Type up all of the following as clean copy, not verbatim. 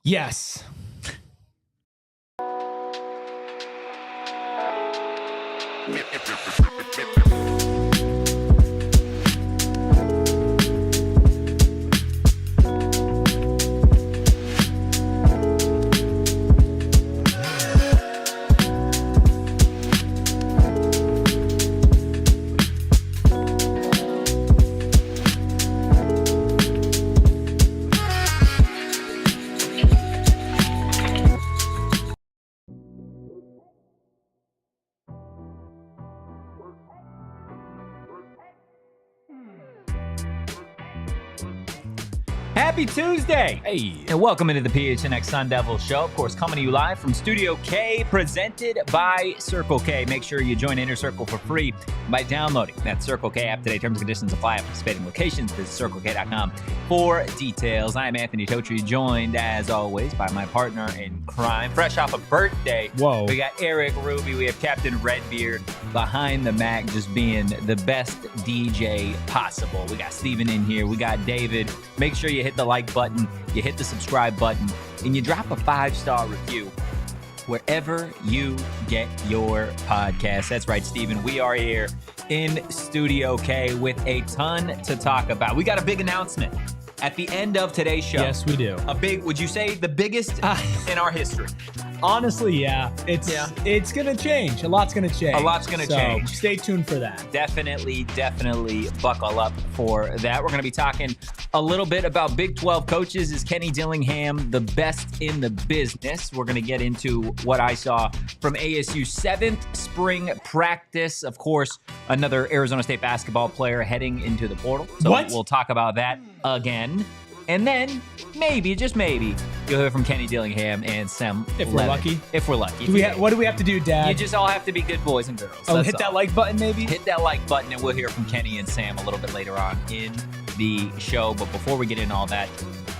Yes. Happy Tuesday! Hey. And welcome into the PHNX Sun Devil Show. Of course, coming to you live from Studio K, presented by Circle K. Make sure you join Inner Circle for free by downloading that Circle K app today. Terms and conditions apply at participating locations. Visit CircleK.com for details. I am Anthony Totri, joined as always by my partner in crime. Fresh off a birthday. Whoa. We got Eric Ruby. We have Captain Redbeard behind the Mac, just being the best DJ possible. We got Steven in here. We got David. Make sure you hit the like button, you hit the subscribe button, and you drop a 5-star review wherever you get your podcast. That's right, Steven. We are here in Studio K with a ton to talk about. We got a big announcement at the end of today's show. Yes, we do. A big, would you say the biggest in our history? Honestly, yeah. It's going to change. A lot's going to change. A lot's going to change. Stay tuned for that. Definitely buckle up for that. We're going to be talking a little bit about Big 12 coaches. Is Kenny Dillingham the best in the business? We're going to get into what I saw from ASU's 7th spring practice. Of course, another Arizona State basketball player heading into the portal. So we'll talk about that again. And then, maybe, just maybe, you'll hear from Kenny Dillingham and Sam. If we're lucky. If we're lucky. What do we have to do, Dad? You just all have to be good boys and girls. Oh, hit that like button, maybe? Hit that like button, and we'll hear from Kenny and Sam a little bit later on in the show. But before we get into all that,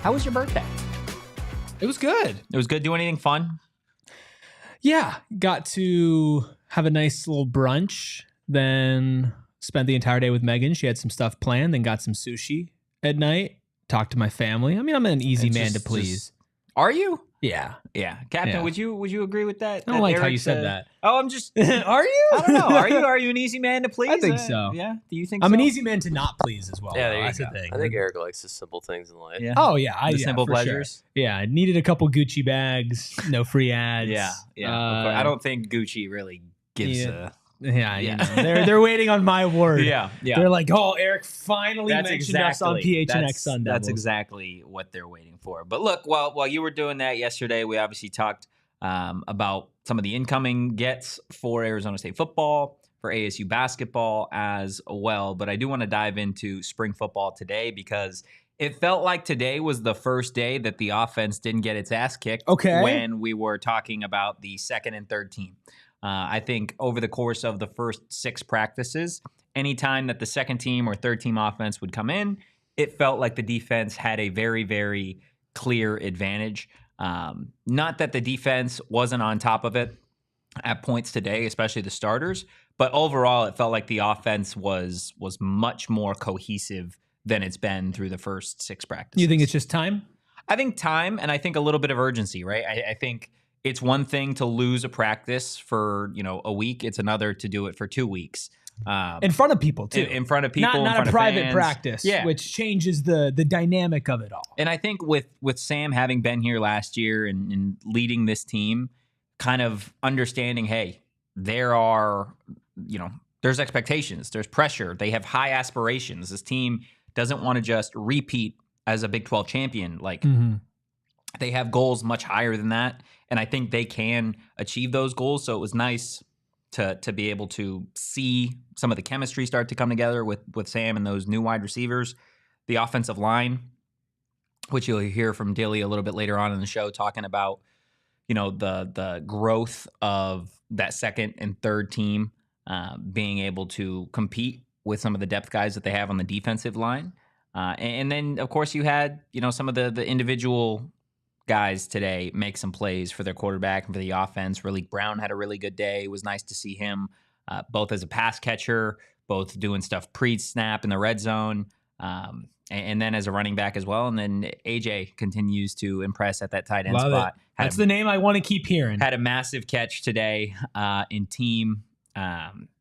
how was your birthday? It was good. It was good. Do anything fun? Yeah. Got to have a nice little brunch. Then spent the entire day with Megan. She had some stuff planned. Then got some sushi at night. Talked to my family. I mean, I'm an easy man to please. Are you? Yeah. Yeah. Captain, Yeah. Would you agree with that? I don't like how you said that. Oh, I'm just... Are you? I don't know. Are you an easy man to please? I think so. Yeah? Do you think I'm so? an easy man to not please as well. Yeah, there you That's go. the thing. I think Eric likes the simple things in life. Yeah. Oh, yeah. The simple for sure. pleasures. Yeah. I needed a couple Gucci bags. No free ads. Yeah. Of course. I don't think Gucci really gives a... Yeah, you know, they're waiting on my word. Yeah. They're like, oh, Eric finally mentioned us on PHNX Sun Devils. That's exactly what they're waiting for. But look, while you were doing that yesterday, we obviously talked about some of the incoming gets for Arizona State football, for ASU basketball as well. But I do want to dive into spring football today because it felt like today was the first day that the offense didn't get its ass kicked when we were talking about the second and third team. I think over the course of the first 6 practices, anytime that the second team or third team offense would come in, it felt like the defense had a very, very clear advantage. Not that the defense wasn't on top of it at points today, especially the starters, but overall it felt like the offense was much more cohesive than it's been through the first 6 practices. You think it's just time? I think time, and I think a little bit of urgency, right? I think it's one thing to lose a practice for, a week. It's another to do it for 2 weeks. In front of people, too. In front of people, not in front a private of fans. practice, which changes the dynamic of it all. And I think with Sam having been here last year and leading this team, kind of understanding, hey, there are, there's expectations, there's pressure. They have high aspirations. This team doesn't want to just repeat as a Big 12 champion. They have goals much higher than that. And I think they can achieve those goals. So it was nice to be able to see some of the chemistry start to come together with Sam and those new wide receivers. The offensive line, which you'll hear from Dilly a little bit later on in the show, talking about, the growth of that second and third team being able to compete with some of the depth guys that they have on the defensive line. And then, of course, you had, some of the individual guys today make some plays for their quarterback and for the offense. Raleek Brown had a really good day. It was nice to see him both as a pass catcher, both doing stuff pre-snap in the red zone. And And then as a running back as well. And then AJ continues to impress at that tight end Love spot. it. That's the name I want to keep hearing. Had a massive catch today in team.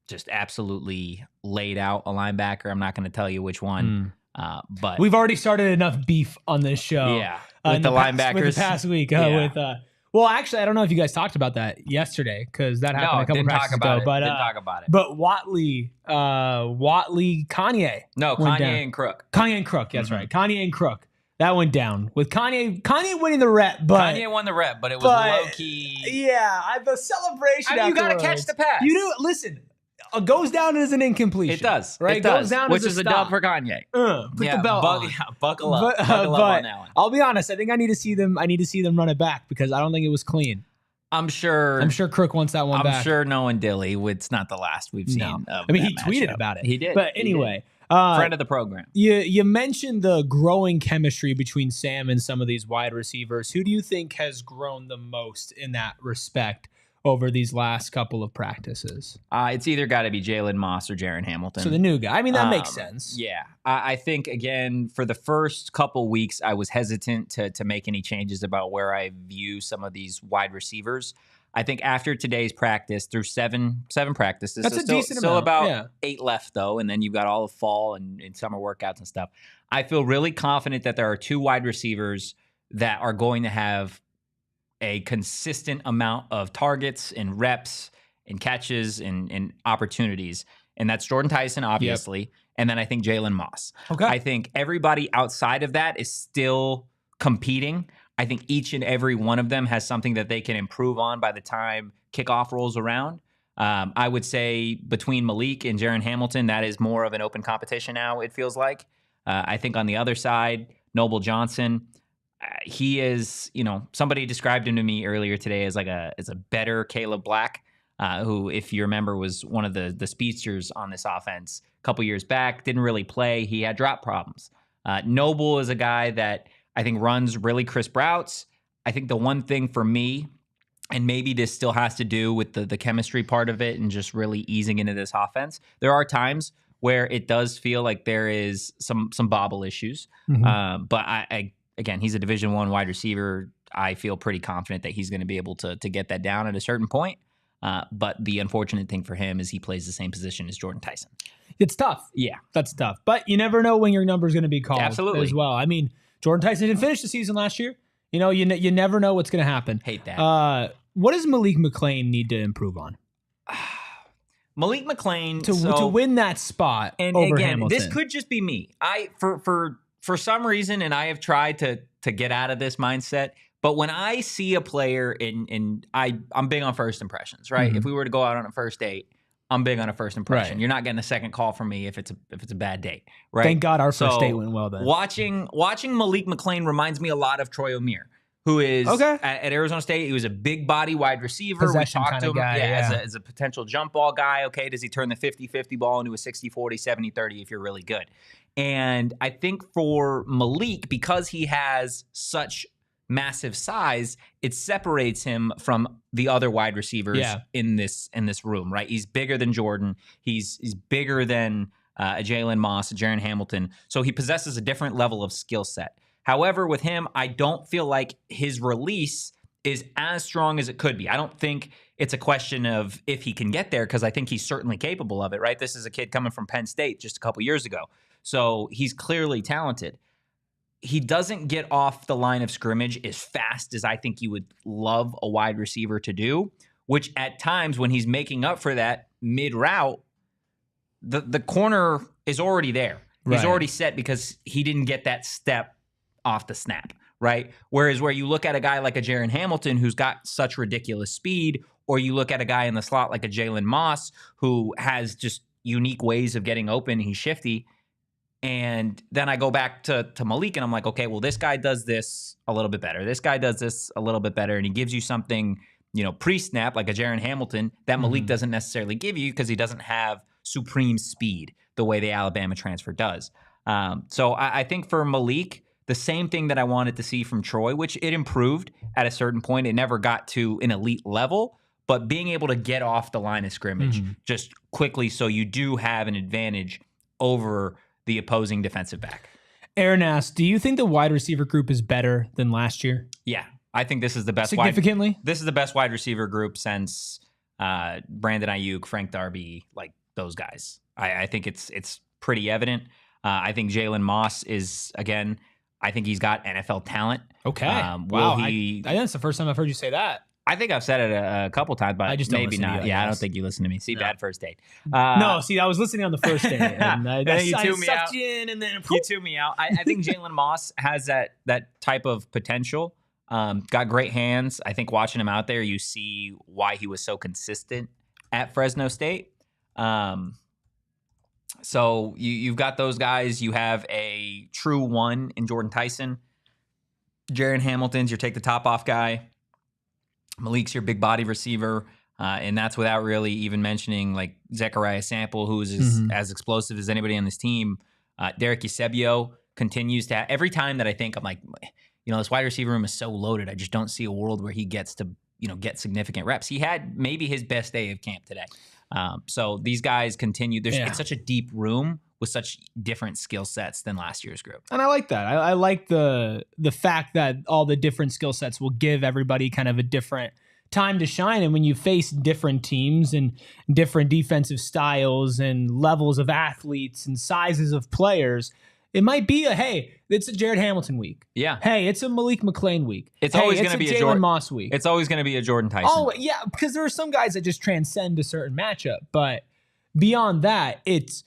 Just absolutely laid out a linebacker. I'm not going to tell you which one. But we've already started enough beef on this show. Yeah, with the linebackers. With the past week. Well, actually, I don't know if you guys talked about that yesterday because that happened a couple practices ago. But didn't talk about it. But Watley, Kanye. No, Kanye and Crook. Kanye and Crook. That's right. Kanye and Crook. That went down with Kanye winning the rep, but Kanye won the rep, but it was low key. Yeah, the celebration. I mean, you got to catch the pass. You do. Listen. Goes down as an incompletion. It does, right? It does, goes down which as is a dub for Kanye. Put the belt on. Buckle up. Buckle up on that one. I'll be honest. I think I need to see them. I need to see them run it back because I don't think it was clean. I'm sure Crook wants that one back. I'm sure knowing Dilly, it's not the last we've seen. No. I mean, he tweeted about it. He did. But anyway, friend of the program. You mentioned the growing chemistry between Sam and some of these wide receivers. Who do you think has grown the most in that respect over these last couple of practices? It's either got to be Jalen Moss or Jaron Hamilton. So the new guy. I mean, that makes sense. Yeah. I think, again, for the first couple weeks, I was hesitant to make any changes about where I view some of these wide receivers. I think after today's practice, through seven practices. That's a decent amount. Still about 8 left, though, and then you've got all of fall and summer workouts and stuff. I feel really confident that there are 2 wide receivers that are going to have a consistent amount of targets and reps and catches and opportunities. And that's Jordan Tyson, obviously. Yep. And then I think Jalen Moss. Okay. I think everybody outside of that is still competing. I think each and every one of them has something that they can improve on by the time kickoff rolls around. I would say between Malik and Jaron Hamilton, that is more of an open competition now, it feels like. I think on the other side, Noble Johnson, he is, somebody described him to me earlier today as a better Caleb Black, who, if you remember, was one of the speedsters on this offense a couple years back. Didn't really play. He had drop problems. Noble is a guy that I think runs really crisp routes. I think the one thing for me, and maybe this still has to do with the chemistry part of it and just really easing into this offense, there are times where it does feel like there is some bobble issues. Mm-hmm. But again, he's a Division I wide receiver. I feel pretty confident that he's going to be able to get that down at a certain point. But the unfortunate thing for him is he plays the same position as Jordan Tyson. It's tough. Yeah. That's tough. But you never know when your number is going to be called. Absolutely. As well. I mean, Jordan Tyson didn't finish the season last year. You never know what's going to happen. Hate that. What does Malik McClain need to improve on? Malik McClain to win that spot over again, Hamilton. This could just be me. For some reason, and I have tried to get out of this mindset, but when I see a player I'm big on first impressions, right? Mm-hmm. If we were to go out on a first date, I'm big on a first impression. Right. You're not getting a second call from me if it's a bad date, right? Thank God our first date went well then. Watching Malik McClain reminds me a lot of Troy O'Meara, who is at Arizona State. He was a big body wide receiver. Possession we talked to him guy, as a potential jump ball guy. Okay, does he turn the 50-50 ball into a 60-40, 70-30 if you're really good? And I think for Malik, because he has such massive size, it separates him from the other wide receivers in this room, right? He's bigger than Jordan. He's bigger than Jalen Moss, Jaron Hamilton. So he possesses a different level of skill set. However, with him, I don't feel like his release is as strong as it could be. I don't think it's a question of if he can get there, because I think he's certainly capable of it, right? This is a kid coming from Penn State just a couple years ago. So he's clearly talented. He doesn't get off the line of scrimmage as fast as I think you would love a wide receiver to do, which at times when he's making up for that mid-route, the corner is already there. Right. He's already set because he didn't get that step off the snap, right? Whereas where you look at a guy like a Jaron Hamilton who's got such ridiculous speed, or you look at a guy in the slot like a Jalen Moss who has just unique ways of getting open, he's shifty. And then I go back to Malik and I'm like, okay, well, this guy does this a little bit better. This guy does this a little bit better. And he gives you something, pre-snap like a Jaron Hamilton that Malik doesn't necessarily give you because he doesn't have supreme speed the way the Alabama transfer does. So I think for Malik, the same thing that I wanted to see from Troy, which it improved at a certain point. It never got to an elite level, but being able to get off the line of scrimmage just quickly so you do have an advantage over the opposing defensive back. Aaron asks, do you think the wide receiver group is better than last year? Yeah, I think this is the best. Significantly? This is the best wide receiver group since Brandon Ayuk, Frank Darby, like those guys. I think it's pretty evident. I think Jalen Moss is, again, I think he's got NFL talent. Okay. Wow. I think that's the first time I've heard you say that. I think I've said it a couple times, but I just maybe don't listen to not. you, I don't think you listen to me. See, bad first date. No, see, I was listening on the first day. And then you tuned me out. You in and then You tuned me out. I think Jalen Moss has that type of potential. Got great hands. I think watching him out there, you see why he was so consistent at Fresno State. So you've got those guys. You have a true one in Jordan Tyson. Jaron Hamilton's your take the top off guy. Malik's your big body receiver. And that's without really even mentioning like Zechariah Sample, who's as explosive as anybody on this team. Derek Eusebio continues to every time that I think I'm like, this wide receiver room is so loaded. I just don't see a world where he gets to, get significant reps. He had maybe his best day of camp today. So these guys continue. It's such a deep room with such different skill sets than last year's group. And I like that. I like the fact that all the different skill sets will give everybody kind of a different time to shine. And when you face different teams and different defensive styles and levels of athletes and sizes of players, it might be it's a Jared Hamilton week. Yeah. Hey, it's a Malik McClain week. It's always going to be a Jalen Moss week. It's always going to be a Jordan Tyson. Oh, yeah, because there are some guys that just transcend a certain matchup. But beyond that, it's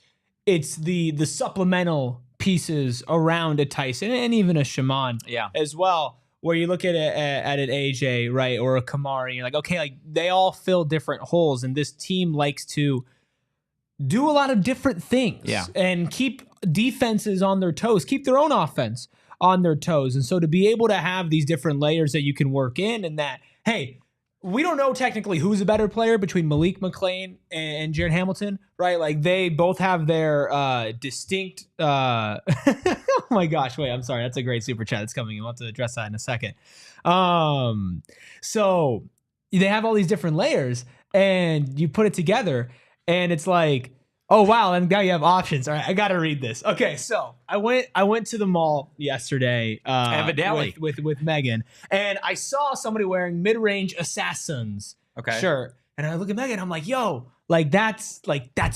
the supplemental pieces around a Tyson and even a Shaman as well, where you look at an AJ, right, or a Kamari, and you're like, okay, like they all fill different holes, and this team likes to do a lot of different things and keep defenses on their toes, keep their own offense on their toes. And so to be able to have these different layers that you can work in, and that, hey, we don't know technically who's a better player between Malik McClain and Jared Hamilton, right? Like they both have their distinct, oh my gosh, wait, I'm sorry. That's a great super chat that's coming. We'll have to address that in a second. So they have all these different layers and you put it together and it's like, oh wow, and now you have options. All right, I gotta read this. Okay, so I went to the mall yesterday evidently with Megan, and I saw somebody wearing mid-range Assassins shirt. And I look at Megan, I'm like, yo, that's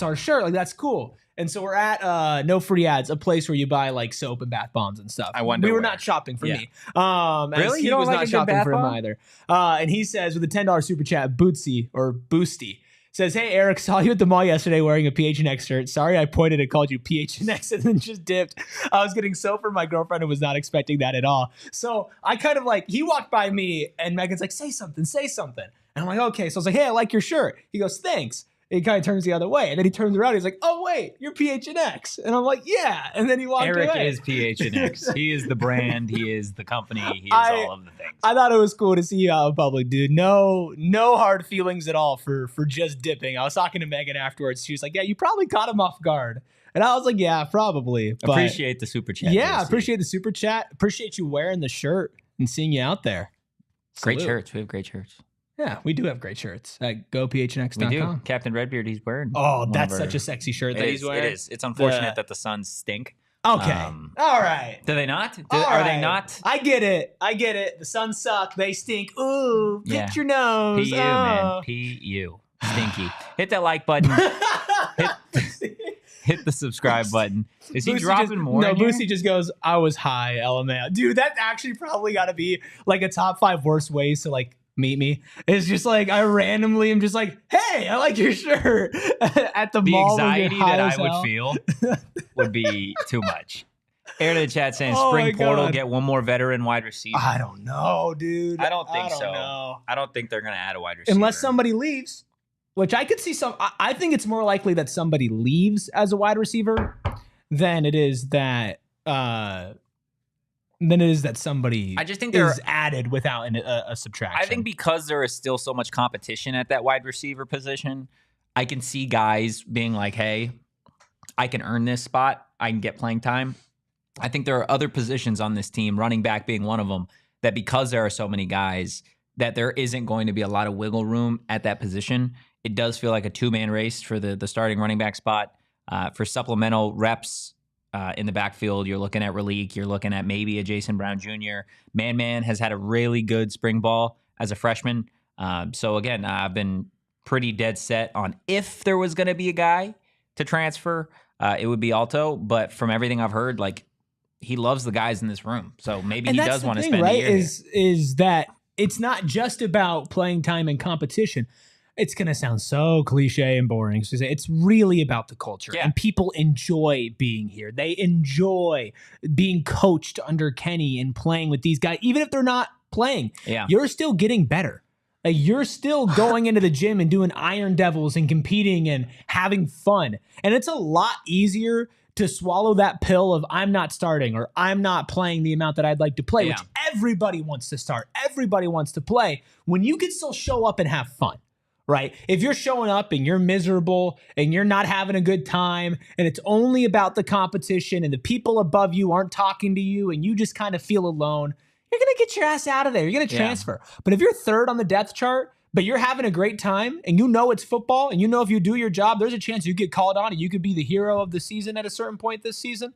our shirt, like that's cool. And so we're at No Free Ads, a place where you buy like soap and bath bombs and stuff. I wonder we were where. not shopping for me. Really? He was not shopping for him either. And he says with a $10 super chat, Bootsy or Boosty. Says, hey, Eric, saw you at the mall yesterday wearing a PHNX shirt. Sorry I pointed and called you PHNX and then just dipped. I was getting soap from my girlfriend and was not expecting that at all. So I kind of he walked by me and Megan's like, say something. And I'm like, okay. So I was like, hey, I like your shirt. He goes, thanks. And he kind of turns the other way. And then he turns around. He's like, oh, wait, you're PHNX. And I'm like, yeah. And then he walked away. Eric is PHNX. He is the brand. He is the company. He is all of the things. I thought it was cool to see you out in public, dude. No hard feelings at all for just dipping. I was talking to Megan afterwards. She was like, yeah, you probably caught him off guard. And I was like, yeah, probably. But appreciate the super chat. Yeah, appreciate the super chat. Appreciate you wearing the shirt and seeing you out there. Great shirts. We have great shirts. Yeah, we do have great shirts at gophnx.com. We do. Captain Redbeard, he's wearing. Oh, that's such a sexy shirt that he's wearing. It is. It's unfortunate that the Suns stink. Okay. All right. Do they not? Are they not? I get it. The Suns suck. They stink. Ooh, pick your nose. P-U, man. P-U. Stinky. Hit that like button. Hit the subscribe button. Is he dropping more? No, Boosie just goes, I was high, LMAO. Dude, that actually probably got to be like a top 5 worst ways to meet me. It's just like I randomly am just like, hey, I like your shirt at the mall. The anxiety that I would feel would be too much. Air to the chat saying spring portal, get one more veteran wide receiver. I don't know, dude. I don't think so. Know. I don't think they're going to add a wide receiver. Unless somebody leaves, which I could see I think it's more likely that somebody leaves as a wide receiver than it is that somebody I just think is added without a subtraction. I think because there is still so much competition at that wide receiver position, I can see guys being like, hey, I can earn this spot. I can get playing time. I think there are other positions on this team, running back being one of them, that because there are so many guys, that there isn't going to be a lot of wiggle room at that position. It does feel like a two-man race for the starting running back spot. For supplemental reps, in the backfield. You're looking at Raleek. You're looking at maybe a Jason Brown Jr. Man has had a really good spring ball as a freshman. So again, I've been pretty dead set on if there was going to be a guy to transfer, it would be Alto. But from everything I've heard, like, he loves the guys in this room. So maybe he does want to spend a year is that it's not just about playing time and competition. It's going to sound so cliche and boring. So it's really about the culture. And people enjoy being here. They enjoy being coached under Kenny and playing with these guys. Even if they're not playing, you're still getting better. Like, you're still going into the gym and doing Iron Devils and competing and having fun. And it's a lot easier to swallow that pill of I'm not starting or I'm not playing the amount that I'd like to play, which everybody wants to start. Everybody wants to play when you can still show up and have fun, right? If you're showing up and you're miserable and you're not having a good time and it's only about the competition and the people above you aren't talking to you and you just kind of feel alone, you're going to get your ass out of there. You're going to transfer. But if you're third on the depth chart, but you're having a great time and you know it's football and you know if you do your job, there's a chance you get called on and you could be the hero of the season at a certain point this season.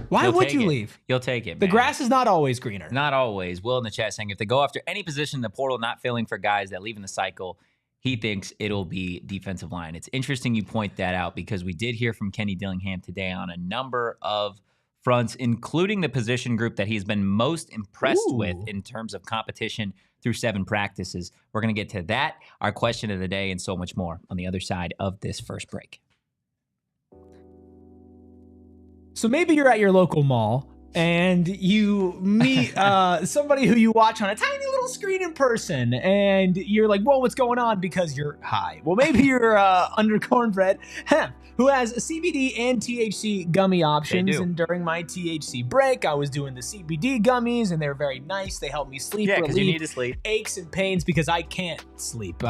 Why would you leave? You'll take it, The man. grass is not always greener. Not always. Will in the chat saying if they go after any position in the portal, not filling for guys that leave in the cycle, he thinks it'll be defensive line. It's interesting you point that out because we did hear from Kenny Dillingham today on a number of fronts, including the position group that he's been most impressed with in terms of competition through 7 practices. We're going to get to that, our question of the day, and so much more on the other side of this first break. So maybe you're at your local mall and you meet somebody who you watch on a tiny little screen in person and you're like, whoa, what's going on? Because you're high. Well, maybe you're under Cornbread Hemp, who has a CBD and THC gummy options. And during my THC break, I was doing the CBD gummies and they're very nice. They help me sleep. Yeah, because you need to sleep. Aches and pains because I can't sleep.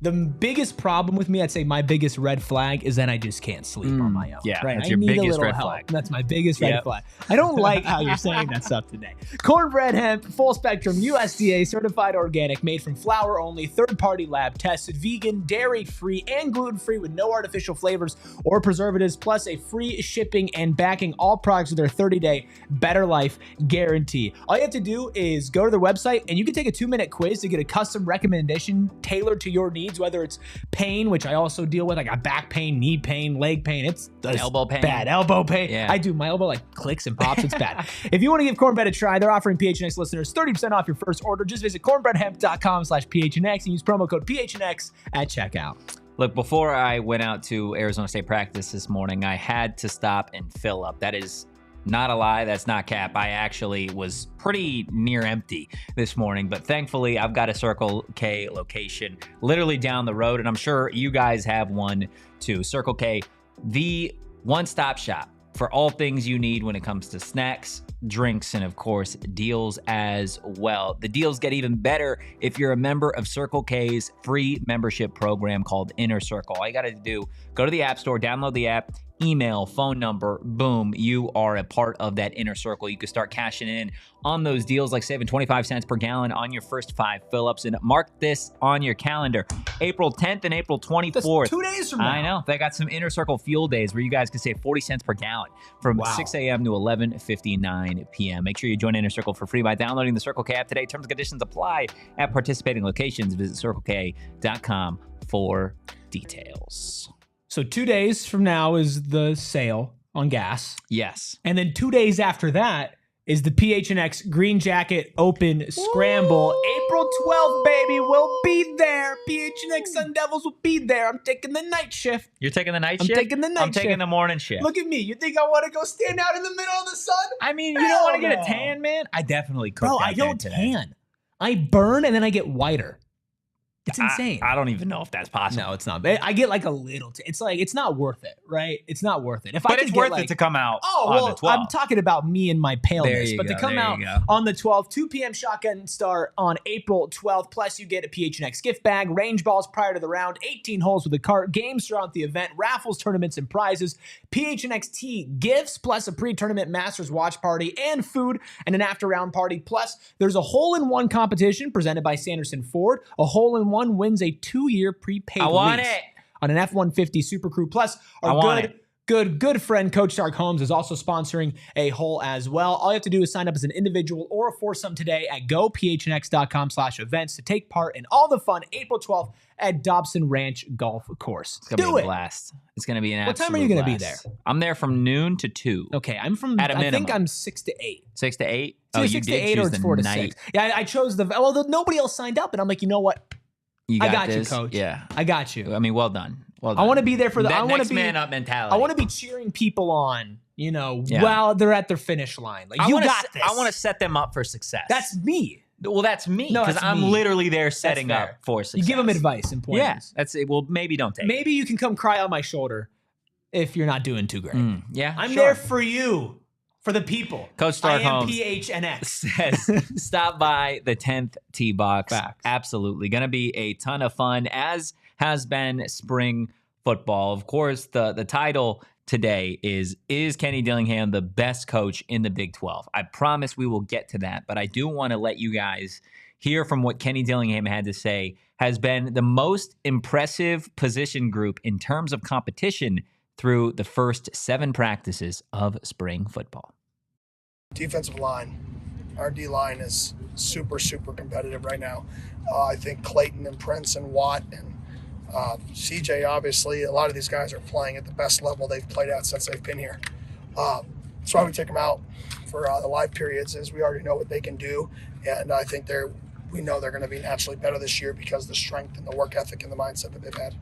The biggest problem with me, I'd say my biggest red flag is that I just can't sleep on my own. Yeah, right. That's I your need a biggest little red help. flag. That's my biggest red flag. I don't like how you're saying that stuff today. Cornbread Hemp, full spectrum, USDA certified organic, made from flour only, third-party lab tested, vegan, dairy-free, and gluten-free with no artificial flavors or preservatives, plus a free shipping and backing all products with their 30-day Better Life guarantee. All you have to do is go to their website and you can take a 2-minute quiz to get a custom recommendation tailored to your needs, whether it's pain, which I also deal with. I got back pain, knee pain, leg pain. It's elbow pain. Bad elbow pain. Yeah. I do. My elbow like clicks and pops. It's bad. If you want to give Cornbread a try, they're offering PHNX listeners 30% off your first order. Just visit cornbreadhemp.com/PHNX and use promo code PHNX at checkout. Look, before I went out to Arizona State practice this morning, I had to stop and fill up. That is not a lie. That's not cap. I actually was pretty near empty this morning, but thankfully I've got a Circle K location literally down the road, and I'm sure you guys have one too. Circle K, the one-stop shop for all things you need when it comes to snacks, drinks, and of course, deals as well. The deals get even better if you're a member of Circle K's free membership program called Inner Circle. All you got to do, go to the App Store, download the app, email, phone number, boom, you are a part of that inner circle. You can start cashing in on those deals, like saving 25 cents per gallon on your first 5 fill-ups. And mark this on your calendar, April 10th and April 24th. That's 2 days from now. I know. They got some inner circle fuel days where you guys can save 40 cents per gallon from 6 a.m. to 11:59 p.m. Make sure you join Inner Circle for free by downloading the Circle K app today. Terms and conditions apply at participating locations. Visit CircleK.com for details. So 2 days from now is the sale on gas. Yes. And then 2 days after that is the PHNX Green Jacket Open Scramble. April 12th, baby. We'll be there. PHNX Sun Devils will be there. I'm taking the night shift. You're taking the night shift? I'm taking the night shift. I'm taking the morning shift. Look at me. You think I want to go stand out in the middle of the sun? I mean, you don't want to get a tan, man? I definitely cooked Bro, I don't tan. I burn and then I get whiter. It's insane. I don't even know if that's possible. No, it's not. I get like a little. It's like it's not worth it, right? It's not worth it. But it's worth it to come out on the 12th. I'm talking about me and my paleness. But go, to come out on the 12th, 2 p.m. shotgun start on April 12th. Plus, you get a PHNX gift bag, range balls prior to the round, 18 holes with a cart, games throughout the event, raffles, tournaments, and prizes, PHNX tea gifts, plus a pre-tournament Masters watch party and food, and an after-round party. Plus, there's a hole-in-one competition presented by Sanderson Ford. A hole-in-one wins a 2-year prepaid lease it on an F-150 Super Crew. Plus, our good good friend Coach Stark Holmes is also sponsoring a hole as well. All you have to do is sign up as an individual or a foursome today at gophnx.com/events to take part in all the fun April 12th at Dobson Ranch Golf Course. It's going to be a blast. It's going to be an absolute What time are you going to be there? I'm there from noon to 2. Okay, I'm from, I think I'm 6 to 8. 6 to 8? It's either 6 to 8 or it's 4 to 6. Yeah, I chose nobody else signed up, and I'm like, you know what? I got you, Coach. Yeah. I got you. I mean, well done. Well done. I want to be there for that next man up mentality. I want to be cheering people on, while they're at their finish line. Like, you got this. I want to set them up for success. That's me. Well, that's me, because I'm literally there setting up for success. You give them advice and pointers. Yeah, that's it. Well, maybe don't take Maybe you can come cry on my shoulder if you're not doing too great. Yeah, I'm there for you, for the people. Coach Stark Holmes PHNX says, stop by the 10th Tee Box. Facts. Absolutely. Going to be a ton of fun, as has been spring football. Of course, the title today is Kenny Dillingham the best coach in the Big 12? I promise we will get to that, but I do want to let you guys hear from what Kenny Dillingham had to say has been the most impressive position group in terms of competition through the first 7 practices of spring football. Defensive line. Our D-line is super, super competitive right now. I think Clayton and Prince and Watt and CJ, obviously, a lot of these guys are playing at the best level they've played at since they've been here. That's why we take them out for the live periods, is we already know what they can do. And I think we know they're going to be naturally better this year because of the strength and the work ethic and the mindset that they've had.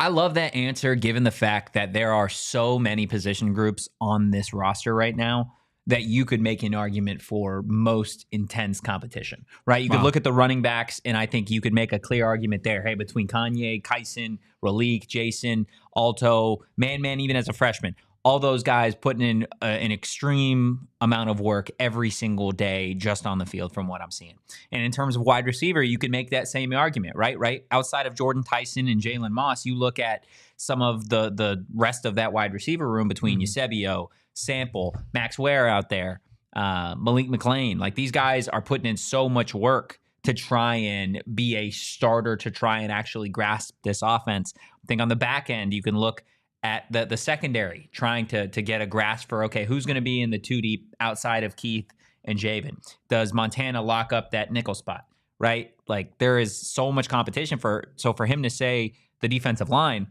I love that answer, given the fact that there are so many position groups on this roster right now that you could make an argument for most intense competition, right? You could look at the running backs, and I think you could make a clear argument there. Hey, between Kanye, Kyson, Raleek, Jason, Alto, Man, even as a freshman, all those guys putting in an extreme amount of work every single day just on the field from what I'm seeing. And in terms of wide receiver, you could make that same argument, right? Outside of Jordan Tyson and Jalen Moss, you look at some of the rest of that wide receiver room between Eusebio, Sample, Max Ware out there, Malik McLean. Like, these guys are putting in so much work to try and be a starter, to try and actually grasp this offense. I think on the back end, you can look at the secondary, trying to get a grasp for, okay, who's going to be in the 2 deep outside of Keith and Javen? Does Montana lock up that nickel spot, right? Like, there is so much competition for him to say the defensive line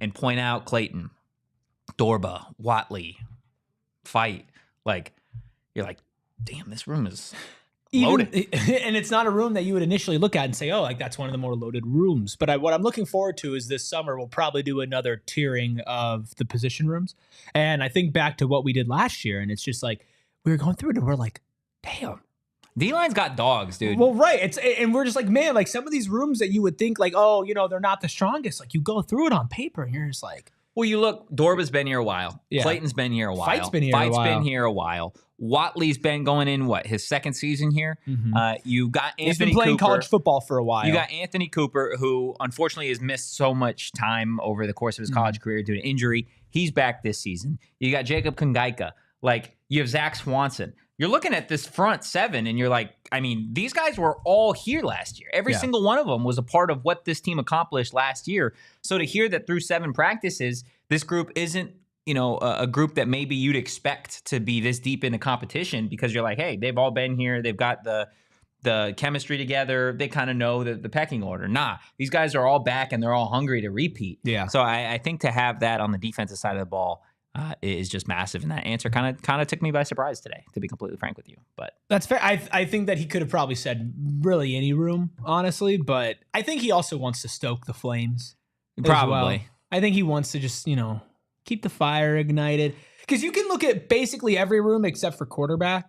and point out Clayton, Dorba, Watley, Fight, like, you're like, damn, this room is loaded. And it's not a room that you would initially look at and say, oh, like, that's one of the more loaded rooms. But what I'm looking forward to is this summer we'll probably do another tiering of the position rooms. And I think back to what we did last year, and it's just like, we were going through it and we're like, damn. D-line's got dogs, dude. Well, right. And we're just like, man, like, some of these rooms that you would think like, oh, they're not the strongest. Like, you go through it on paper and you're just like, well, you look, Dorba's been here a while. Yeah. Clayton's been here a while. Fight's been here a while. Watley's been going in, his second season here? You got Anthony He's been playing Cooper. College football for a while. You got Anthony Cooper, who unfortunately has missed so much time over the course of his college career due to injury. He's back this season. You got Jacob Kungaika. Like, you have Zach Swanson. You're looking at this front 7, and you're like, I mean, these guys were all here last year. Every single one of them was a part of what this team accomplished last year. So to hear that through 7 practices, this group isn't, a group that maybe you'd expect to be this deep into competition, because you're like, hey, they've all been here. They've got the chemistry together. They kind of know the pecking order. Nah, these guys are all back, and they're all hungry to repeat. Yeah. So I think to have that on the defensive side of the ball is just massive. And that answer kind of took me by surprise today, to be completely frank with you. But that's fair. I think that he could have probably said really any room, honestly. But I think he also wants to stoke the flames. Probably. Well. I think he wants to just, keep the fire ignited. Because you can look at basically every room except for quarterback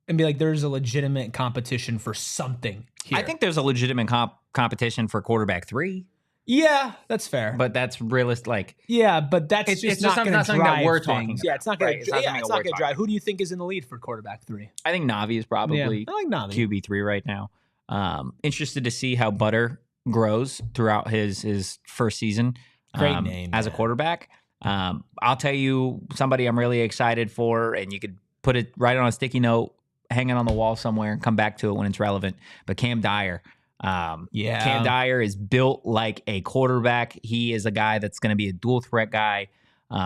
and be like, there's a legitimate competition for something here. I think there's a legitimate competition for quarterback 3. Yeah, that's fair. But that's realistic. Like, yeah, but that's it's not going to drive something that we're talking things. about. Yeah, it's not going to drive. Who do you think is in the lead for quarterback 3? I think Navi is probably I like Navi. QB3 right now. Interested to see how Butter grows throughout his first season. Great name as a quarterback. I'll tell you somebody I'm really excited for, and you could put it right on a sticky note, hang it on the wall somewhere, and come back to it when it's relevant. But Cam Dyer. Cam Dyer is built like a quarterback. He is a guy that's going to be a dual threat guy.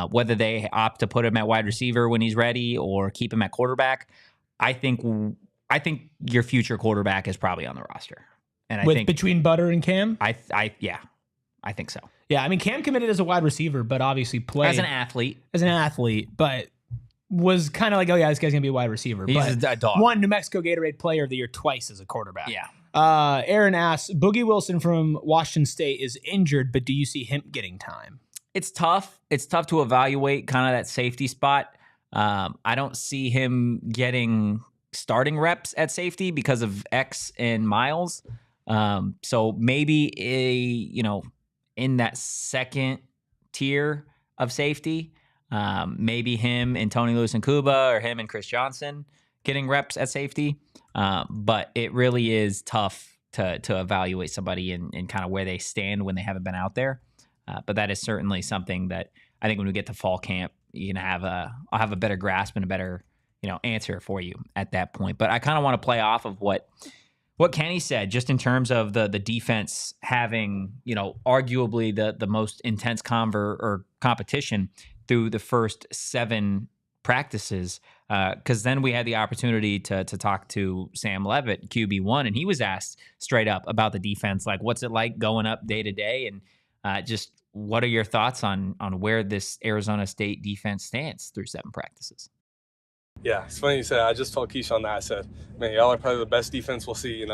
Whether they opt to put him at wide receiver when he's ready or keep him at quarterback, I think your future quarterback is probably on the roster. And I think between Butter and Cam, I think so. Yeah, I mean Cam committed as a wide receiver, but obviously played as an athlete, but was kind of like, oh yeah, this guy's gonna be a wide receiver. He's but a dog. Won New Mexico Gatorade Player of the Year twice as a quarterback. Yeah. Aaron asks, Boogie Wilson from Washington State is injured, but do you see him getting time? It's tough. It's tough to evaluate kind of that safety spot. I don't see him getting starting reps at safety because of X and Miles. So maybe in that second tier of safety, maybe him and Tony Lewis and Kuba or him and Chris Johnson getting reps at safety. But it really is tough to evaluate somebody and kind of where they stand when they haven't been out there. But that is certainly something that I think when we get to fall camp, I'll have a better grasp and a better, answer for you at that point. But I kind of want to play off of what Kenny said, just in terms of the defense having, arguably the most intense competition through the first 7 practices. Because then we had the opportunity to talk to Sam Levitt, QB1, and he was asked straight up about the defense, like what's it like going up day to day, and just what are your thoughts on where this Arizona State defense stands through 7 practices? Yeah, it's funny you said. I just told Keyshawn that. I said, man, y'all are probably the best defense we'll see,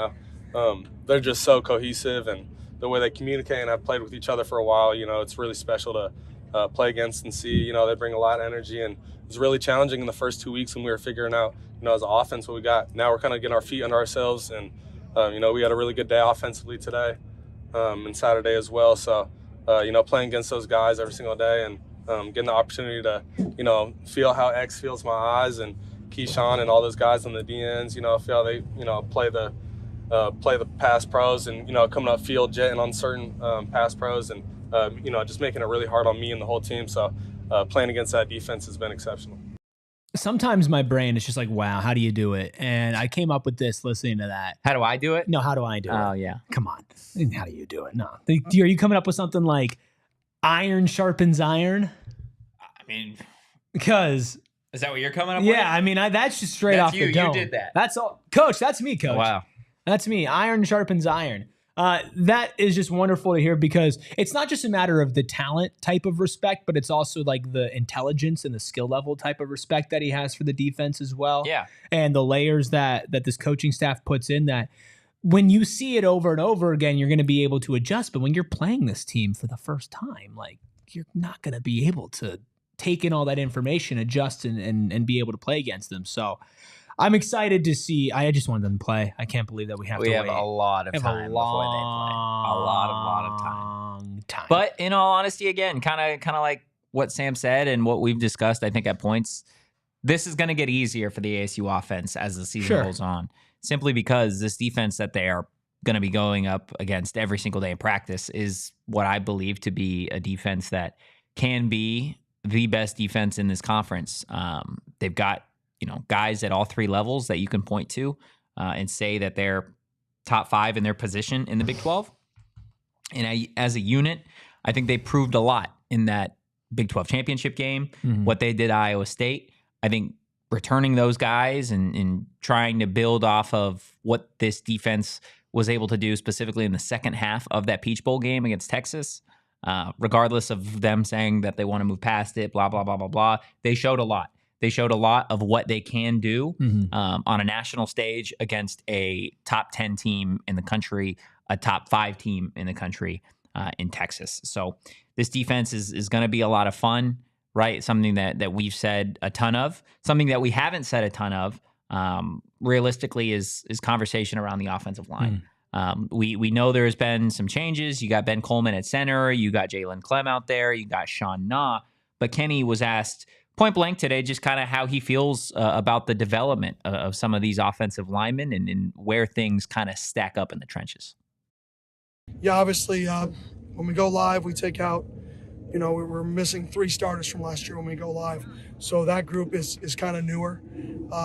They're just so cohesive, and the way they communicate and have played with each other for a while, it's really special to play against and see. They bring a lot of energy, and it was really challenging in the first 2 weeks when we were figuring out, as an offense what we got. Now we're kind of getting our feet under ourselves, and, we had a really good day offensively today and Saturday as well. So, playing against those guys every single day and getting the opportunity to, feel how X feels my eyes, and Keyshawn and all those guys on the DNs, feel how they, play the pass pros and, coming up field jetting on certain pass pros and, just making it really hard on me and the whole team. So playing against that defense has been exceptional. Sometimes my brain is just like, wow, how do you do it? And I came up with this listening to that. How do I do it? No, how do I do it? Oh, yeah. Come on. How do you do it? No. Are you coming up with something like iron sharpens iron? I mean, because is that what you're coming up with? Yeah, I mean, that's just straight off the dome. You did that. That's all. Coach, that's me, Coach. Wow. That's me. Iron sharpens iron. That is just wonderful to hear, because it's not just a matter of the talent type of respect, but it's also like the intelligence and the skill level type of respect that he has for the defense as well. Yeah. And the layers that this coaching staff puts in, that when you see it over and over again, you're going to be able to adjust. But when you're playing this team for the first time, like, you're not going to be able to take in all that information, adjust, and be able to play against them. So I'm excited to see. I just wanted them to play. I can't believe that we have a lot of time before they play. A lot of time. But in all honesty, again, kind of like what Sam said and what we've discussed, I think at points, this is going to get easier for the ASU offense as the season rolls on, simply because this defense that they are going to be going up against every single day in practice is what I believe to be a defense that can be the best defense in this conference. They've got guys at all 3 levels that you can point to and say that they're top 5 in their position in the Big 12. And as a unit, I think they proved a lot in that Big 12 championship game, what they did at Iowa State. I think returning those guys and trying to build off of what this defense was able to do specifically in the second half of that Peach Bowl game against Texas, regardless of them saying that they want to move past it, blah, blah, blah, blah, blah. They showed a lot. They showed a lot of what they can do on a national stage against a top 10 team in the country, a top 5 team in the country in Texas. So this defense is going to be a lot of fun, right? Something that we've said a ton of. Something that we haven't said a ton of, realistically, is conversation around the offensive line. We know there's been some changes. You got Ben Coleman at center. You got Jalen Clem out there. You got Sean Na. But Kenny was asked point blank today just kind of how he feels about the development of some of these offensive linemen and where things kind of stack up in the trenches. Yeah, obviously, when we go live, we take out, we're missing 3 starters from last year when we go live. So that group is kind of newer,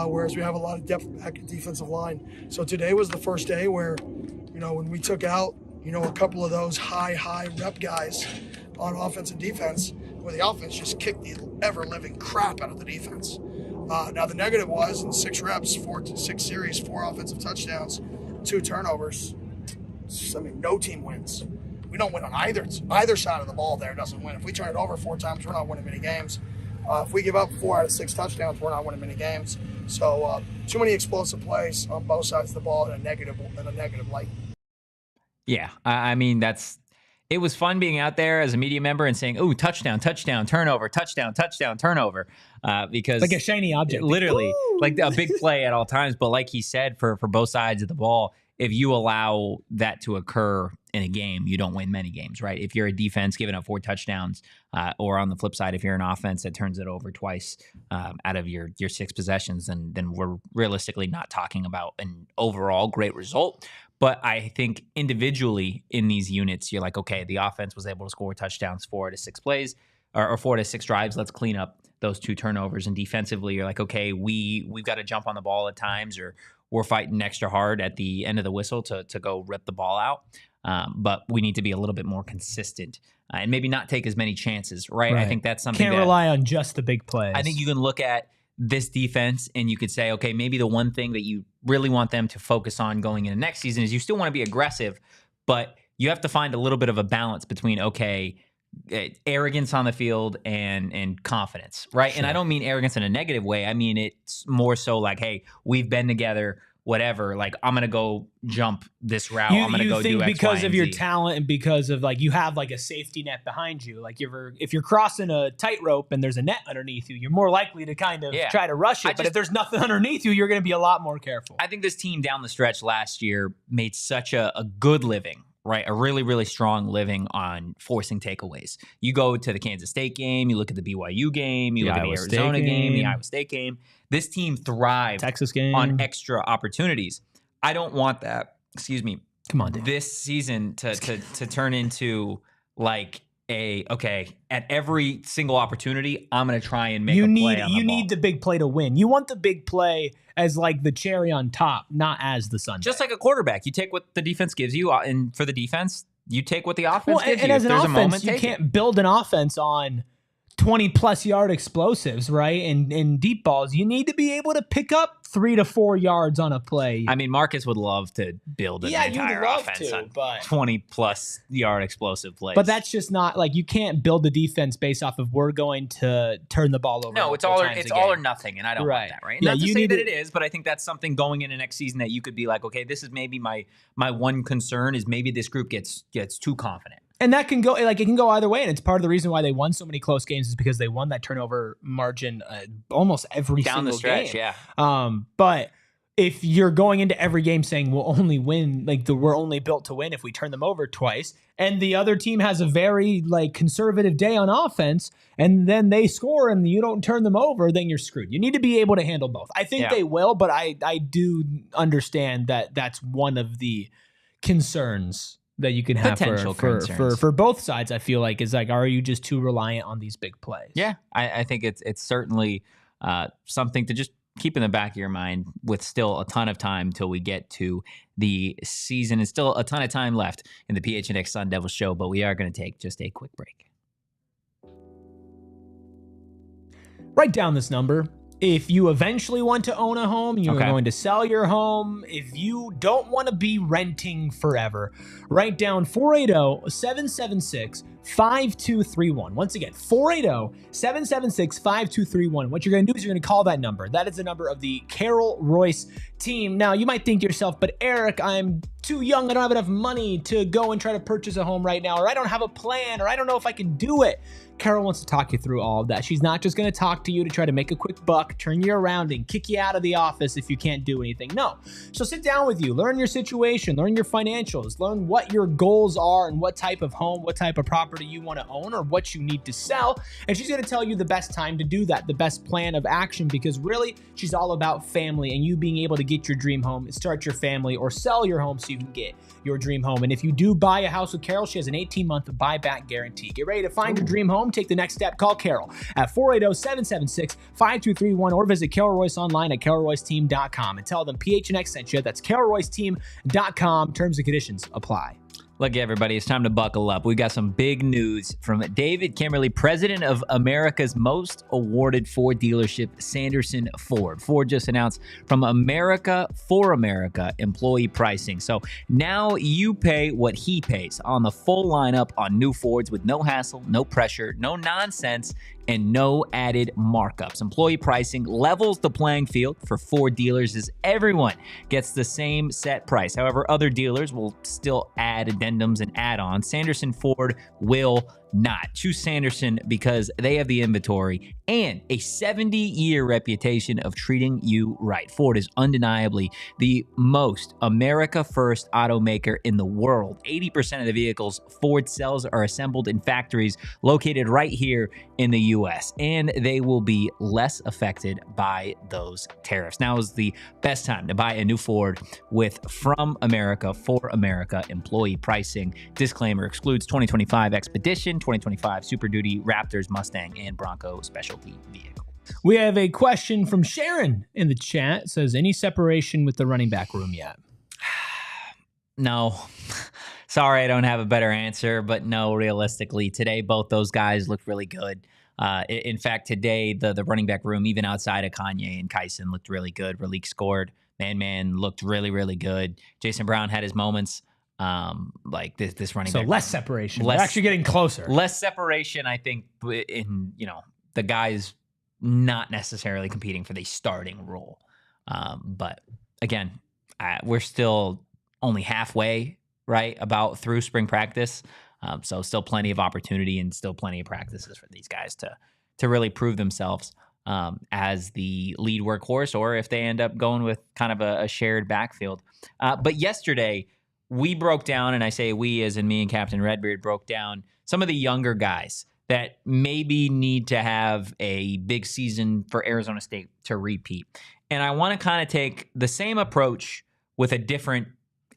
whereas we have a lot of depth back at defensive line. So today was the first day where, when we took out, a couple of those high rep guys on offense and defense, where the offense just kicked the ever-living crap out of the defense. Now, the negative was in 6 reps, 6 series, 4 offensive touchdowns, 2 turnovers. I mean, no team wins. We don't win on either side of the ball there doesn't win. If we turn it over 4 times, we're not winning many games. If we give up 4 out of 6 touchdowns, we're not winning many games. So too many explosive plays on both sides of the ball in a negative light. Yeah, I mean, it was fun being out there as a media member and saying, "Oh, touchdown, touchdown, turnover, touchdown, touchdown, turnover," because like a shiny object, literally like a big play at all times. But like he said, for both sides of the ball, if you allow that to occur in a game, you don't win many games, right? If you're a defense giving up 4 touchdowns, or on the flip side, if you're an offense that turns it over twice out of your 6 possessions, then we're realistically not talking about an overall great result. But I think individually in these units, you're like, okay, the offense was able to score touchdowns 4 out of 6 plays or 4 out of 6 drives. Let's clean up those 2 turnovers. And defensively, you're like, okay, we've got to jump on the ball at times, or we're fighting extra hard at the end of the whistle to go rip the ball out. But we need to be a little bit more consistent and maybe not take as many chances, right? I think that's something can't rely on just the big plays. I think you can look at this defense and you could say, okay, maybe the one thing that you really want them to focus on going into next season is you still want to be aggressive, but you have to find a little bit of a balance between, okay, arrogance on the field and confidence, right? Sure. And I don't mean arrogance in a negative way. I mean, it's more so like, hey, we've been together, whatever, like I'm going to go jump this route. I'm going to go do X, because Y, of your Z. talent and because of like you have like a safety net behind you. Like if you're crossing a tightrope and there's a net underneath you, you're more likely to kind of try to rush it. But if there's nothing underneath you, you're going to be a lot more careful. I think this team down the stretch last year made such a good living, right? A really, really strong living on forcing takeaways. You go to the Kansas State game, you look at the BYU game, you look at the Arizona game, the Iowa State game. This team thrived Texas game on extra opportunities. I don't want that, come on, dude, this season to turn into like at every single opportunity, I'm going to try and make a play on the ball. You need the big play to win. You want the big play as like the cherry on top, not as the sundae. Just like a quarterback, you take what the defense gives you, and for the defense, you take what the offense gives you. And as an offense, a moment, you can't build an offense on 20-plus yard explosives, right? And deep balls. You need to be able to pick up 3 to 4 yards on a play. I mean, Marcus would love to build an entire offense on 20-plus yard explosive plays. But that's just not like you can't build the defense based off of we're going to turn the ball over. No, it's all or nothing, and I don't want that, right? Not to say that it is, but I think that's something going into next season that you could be like, okay, this is maybe my one concern is maybe this group gets too confident. And that can go it can go either way, and it's part of the reason why they won so many close games is because they won that turnover margin almost every down single the stretch, game. Yeah. But if you're going into every game saying we'll only win, we're only built to win if we turn them over twice, and the other team has a very conservative day on offense, and then they score and you don't turn them over, then you're screwed. You need to be able to handle both. I think they will, but I do understand that that's one of the concerns that you can have for both sides. I feel like is are you just too reliant on these big plays? Yeah, I think it's certainly something to just keep in the back of your mind with still a ton of time till we get to the season and still a ton of time left in the PHNX Sun Devils show, but we are going to take just a quick break. Write down this number. If you eventually want to own a home, you're going to sell your home, if you don't want to be renting forever, write down 480-776-5231. Once again, 480-776-5231. What you're going to do is you're going to call that number. That is the number of the Carol Royse team. Now, you might think to yourself, but Eric, I'm too young. I don't have enough money to go and try to purchase a home right now, or I don't have a plan, or I don't know if I can do it. Carol wants to talk you through all of that. She's not just going to talk to you to try to make a quick buck, turn you around, and kick you out of the office if you can't do anything. No. She'll sit down with you, learn your situation, learn your financials, learn what your goals are and what type of home, what type of property you want to own or what you need to sell. And she's going to tell you the best time to do that, the best plan of action, because really she's all about family and you being able to get your dream home, start your family, or sell your home so you can get your dream home. And if you do buy a house with Carol, she has an 18-month buyback guarantee. Get ready to find your dream home. Take the next step. Call Carol at 480-776-5231 or visit Carol Royse online at carolroyseteam.com and tell them PHNX sent you. That's carolroyseteam.com. Terms and conditions apply. Look, everybody, it's time to buckle up. We got some big news from David Kimberly, president of America's most awarded Ford dealership, Sanderson Ford. Ford just announced from America for America employee pricing. So now you pay what he pays on the full lineup on new Fords with no hassle, no pressure, no nonsense, and no added markups. Employee pricing levels the playing field for Ford dealers as everyone gets the same set price. However, other dealers will still add addendums and add-ons. Sanderson Ford will not. Choose Sanderson because they have the inventory and a 70-year reputation of treating you right. Ford is undeniably the most America-first automaker in the world. 80% of the vehicles Ford sells are assembled in factories located right here in the U.S., and they will be less affected by those tariffs. Now is the best time to buy a new Ford with From America for America employee pricing. Disclaimer: excludes 2025 Expedition, 2025 Super Duty, Raptors, Mustang, and Bronco specialty vehicle. We have a question from Sharon in the chat. It says, any separation with the running back room yet? No. Sorry, I don't have a better answer, but no, realistically, today, both those guys looked really good. In fact, today, the running back room, even outside of Kanye and Kyson, looked really good. Raleek scored. Man looked really, really good. Jason Brown had his moments. Like this running back. So less separation. We're actually getting closer. Less separation, I think, in, the guys not necessarily competing for the starting role. But again, we're still only halfway, right, about through spring practice. So still plenty of opportunity and still plenty of practices for these guys to really prove themselves as the lead workhorse, or if they end up going with kind of a shared backfield. But yesterday, we broke down, and I say we as in me and Captain Redbeard broke down some of the younger guys that maybe need to have a big season for Arizona State to repeat. And I want to kind of take the same approach with a different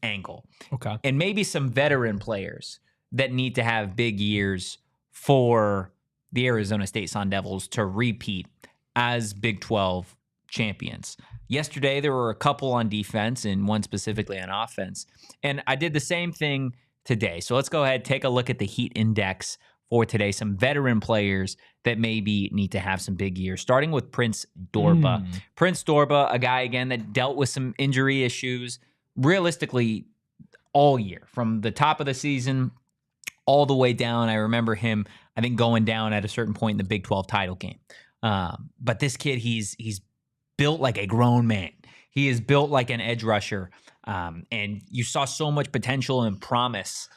angle. Okay. And maybe some veteran players that need to have big years for the Arizona State Sun Devils to repeat as Big 12 champions. Yesterday, there were a couple on defense and one specifically on offense. And I did the same thing today. So let's go ahead, take a look at the Heat Index for today. Some veteran players that maybe need to have some big years, starting with Prince Dorba. Prince Dorba, a guy, again, that dealt with some injury issues realistically all year, from the top of the season all the way down. I remember him, I think, going down at a certain point in the Big 12 title game. But this kid, he's built like a grown man. He is built like an edge rusher. And you saw so much potential and promise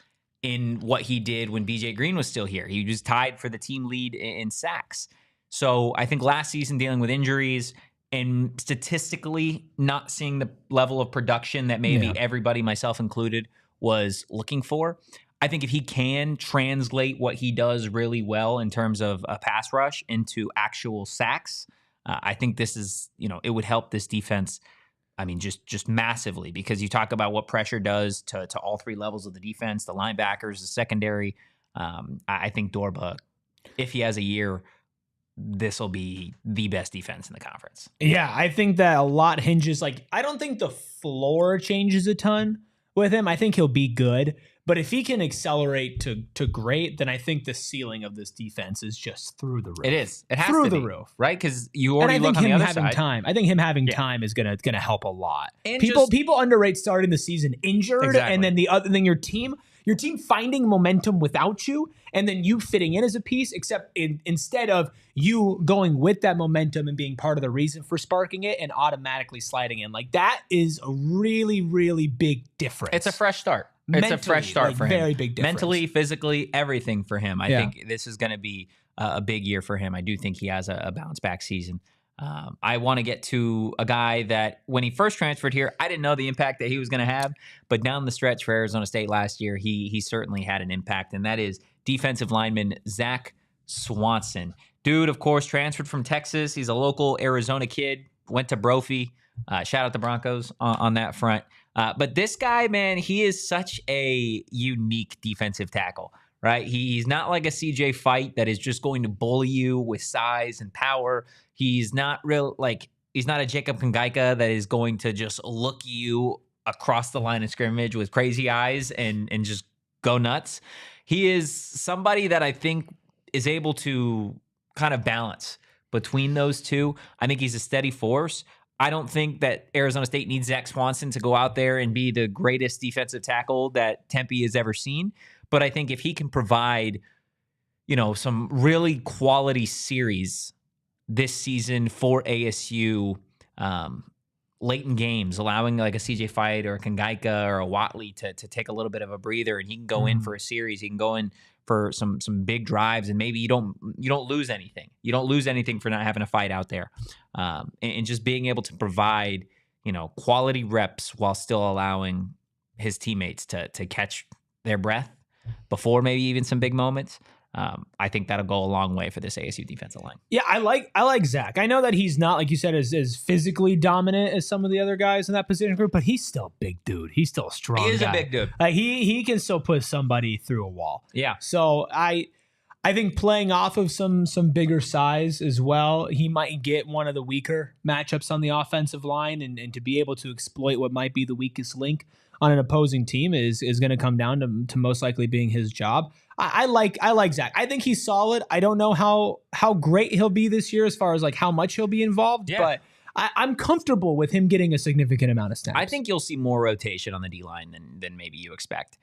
in what he did when BJ Green was still here. He was tied for the team lead in sacks. So I think last season, dealing with injuries and statistically not seeing the level of production that maybe everybody, myself included, was looking for. I think if he can translate what he does really well in terms of a pass rush into actual sacks, I think this is, it would help this defense. I mean, just massively, because you talk about what pressure does to all three levels of the defense, the linebackers, the secondary. I think Dorba, if he has a year, this will be the best defense in the conference. Yeah, I think that a lot hinges. I don't think the floor changes a ton with him. I think he'll be good. But if he can accelerate to great, then I think the ceiling of this defense is just through the roof. It is. It has through to the be, roof, right? Because you already look on the other side. I think him having time is gonna help a lot. And people underrate starting the season injured, and then your team finding momentum without you, and then you fitting in as a piece. Except instead of you going with that momentum and being part of the reason for sparking it and automatically sliding in, that is a really, really big difference. It's a fresh start. It's a fresh start for him. Very big difference. Mentally, physically, everything for him. I think this is going to be a big year for him. I do think he has a bounce back season. I want to get to a guy that when he first transferred here, I didn't know the impact that he was going to have. But down the stretch for Arizona State last year, he certainly had an impact. And that is defensive lineman Zach Swanson. Dude, of course, transferred from Texas. He's a local Arizona kid. Went to Brophy. Shout out the Broncos on that front. But this guy, man, he is such a unique defensive tackle, right? He's not like a CJ Fight that is just going to bully you with size and power. He's not he's not a Jacob Kongaika that is going to just look you across the line of scrimmage with crazy eyes and just go nuts. He is somebody that I think is able to kind of balance between those two. I think he's a steady force. I don't think that Arizona State needs Zach Swanson to go out there and be the greatest defensive tackle that Tempe has ever seen. But I think if he can provide, some really quality series this season for ASU, late in games, allowing like a CJ Fight or a Kangaika or a Watley to take a little bit of a breather, and he can go in for a series. He can go in for some big drives, and maybe you don't lose anything. You don't lose anything for not having a fight out there, and just being able to provide quality reps while still allowing his teammates to catch their breath before maybe even some big moments. I think that'll go a long way for this ASU defensive line. Yeah, I like Zach. I know that he's not, like you said, as physically dominant as some of the other guys in that position group, but he's still a big dude. He's still a strong guy. He is a big dude. He can still put somebody through a wall. Yeah. So I think playing off of some bigger size as well, he might get one of the weaker matchups on the offensive line, and to be able to exploit what might be the weakest link on an opposing team is going to come down to most likely being his job. I like Zach. I think he's solid. I don't know how great he'll be this year as far as like how much he'll be involved, but I'm comfortable with him getting a significant amount of snaps. I think you'll see more rotation on the D-line than maybe you expect.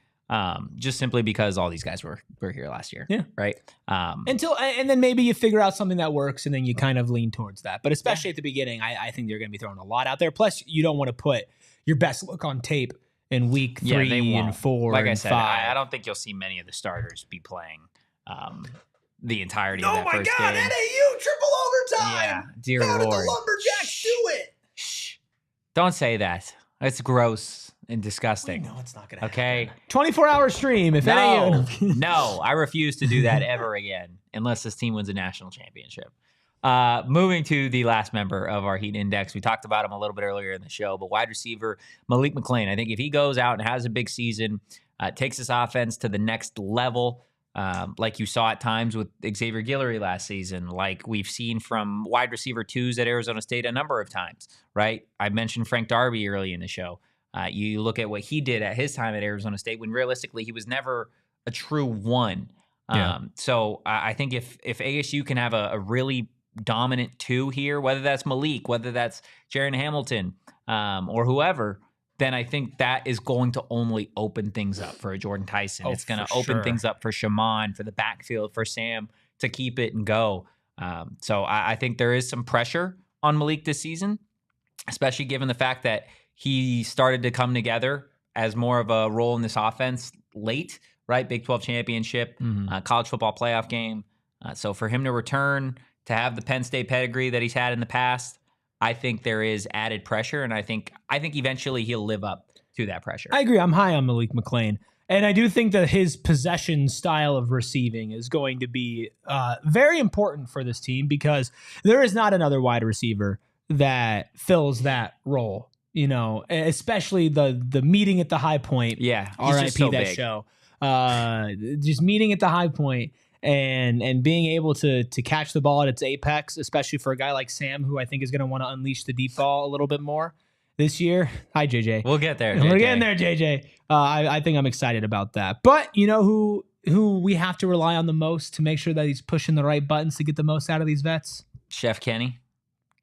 Just simply because all these guys were here last year. Yeah. Right. And then maybe you figure out something that works and then you kind of lean towards that. But especially at the beginning, I think they're going to be throwing a lot out there. Plus, you don't want to put your best look on tape in week 3 and 4 like and I said, 5. I don't think you'll see many of the starters be playing the entirety of that first game. NAU triple overtime. Yeah, dear How Lord. did the Lumberjacks do it? Shh. Don't say that. It's gross and disgusting. No, it's not going to Okay. 24-hour stream. If NAU. No, I refuse to do that ever again unless this team wins a national championship. Moving to the last member of our Heat Index. We talked about him a little bit earlier in the show, but wide receiver Malik McClain. I think if he goes out and has a big season, takes this offense to the next level, like you saw at times with Xavier Guillory last season, like we've seen from wide receiver 2s at Arizona State a number of times, right? I mentioned Frank Darby early in the show. You look at what he did at his time at Arizona State when realistically he was never a true 1. So I think if ASU can have a really dominant 2 here, whether that's Malik, whether that's Jaron Hamilton, or whoever, then I think that is going to only open things up for a Jordan Tyson. It's going to open things up for Shaman, for the backfield, for Sam to keep it and go. So I think there is some pressure on Malik this season, especially given the fact that he started to come together as more of a role in this offense late, right? Big 12 championship, college football playoff game. So for him to return, to have the Penn State pedigree that he's had in the past, I think there is added pressure, and I think eventually he'll live up to that pressure. I agree. I'm high on Malik McClain, and I do think that his possession style of receiving is going to be very important for this team because there is not another wide receiver that fills that role. Especially the meeting at the high point. Yeah, R.I.P. so that big. show. Just meeting at the high point. And being able to catch the ball at its apex, especially for a guy like Sam, who I think is going to want to unleash the deep ball a little bit more this year. Hi, JJ. We'll get there, JJ. We're getting there, JJ. I think I'm excited about that. But you know who we have to rely on the most to make sure that he's pushing the right buttons to get the most out of these vets? Chef Kenny.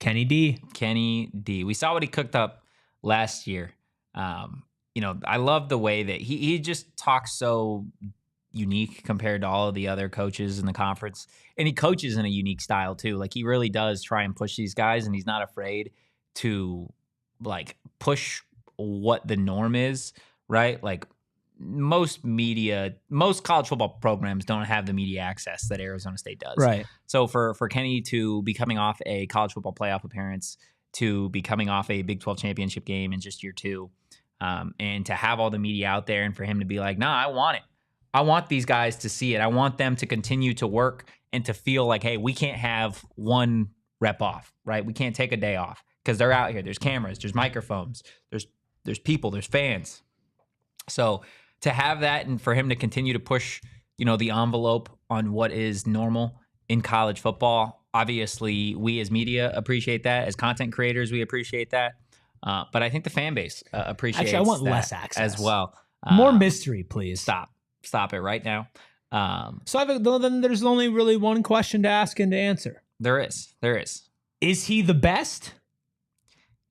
Kenny D. Kenny D. We saw what he cooked up last year. I love the way that he just talks so unique compared to all of the other coaches in the conference. And he coaches in a unique style too. Like he really does try and push these guys, and he's not afraid to like push what the norm is, right? Like most college football programs don't have the media access that Arizona State does. Right. So for Kenny to be coming off a college football playoff appearance, to be coming off a Big 12 championship game in just year 2, and to have all the media out there, and for him to be like, nah, I want it. I want these guys to see it. I want them to continue to work and to feel like, hey, we can't have one rep off, right? We can't take a day off because they're out here. There's cameras, there's microphones, there's people, there's fans. So to have that and for him to continue to push, the envelope on what is normal in college football, obviously we as media appreciate that. As content creators, we appreciate that. But I think the fan base appreciates Actually, I want that less access as well. More mystery, please. Stop. Stop it right now. So then there's only really one question to ask and to answer. There is. Is he the best?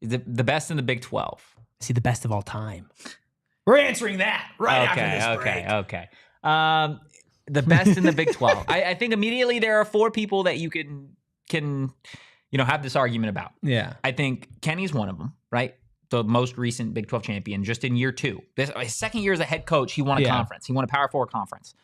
The best in the Big 12. Is he the best of all time? We're answering that after this break. Okay. The best in the Big 12. I think immediately there are 4 people that you can have this argument about. Yeah. I think Kenny's one of them, right? The most recent Big 12 champion, just in year 2. His second year as a head coach, he won a conference. He won a Power 4 conference.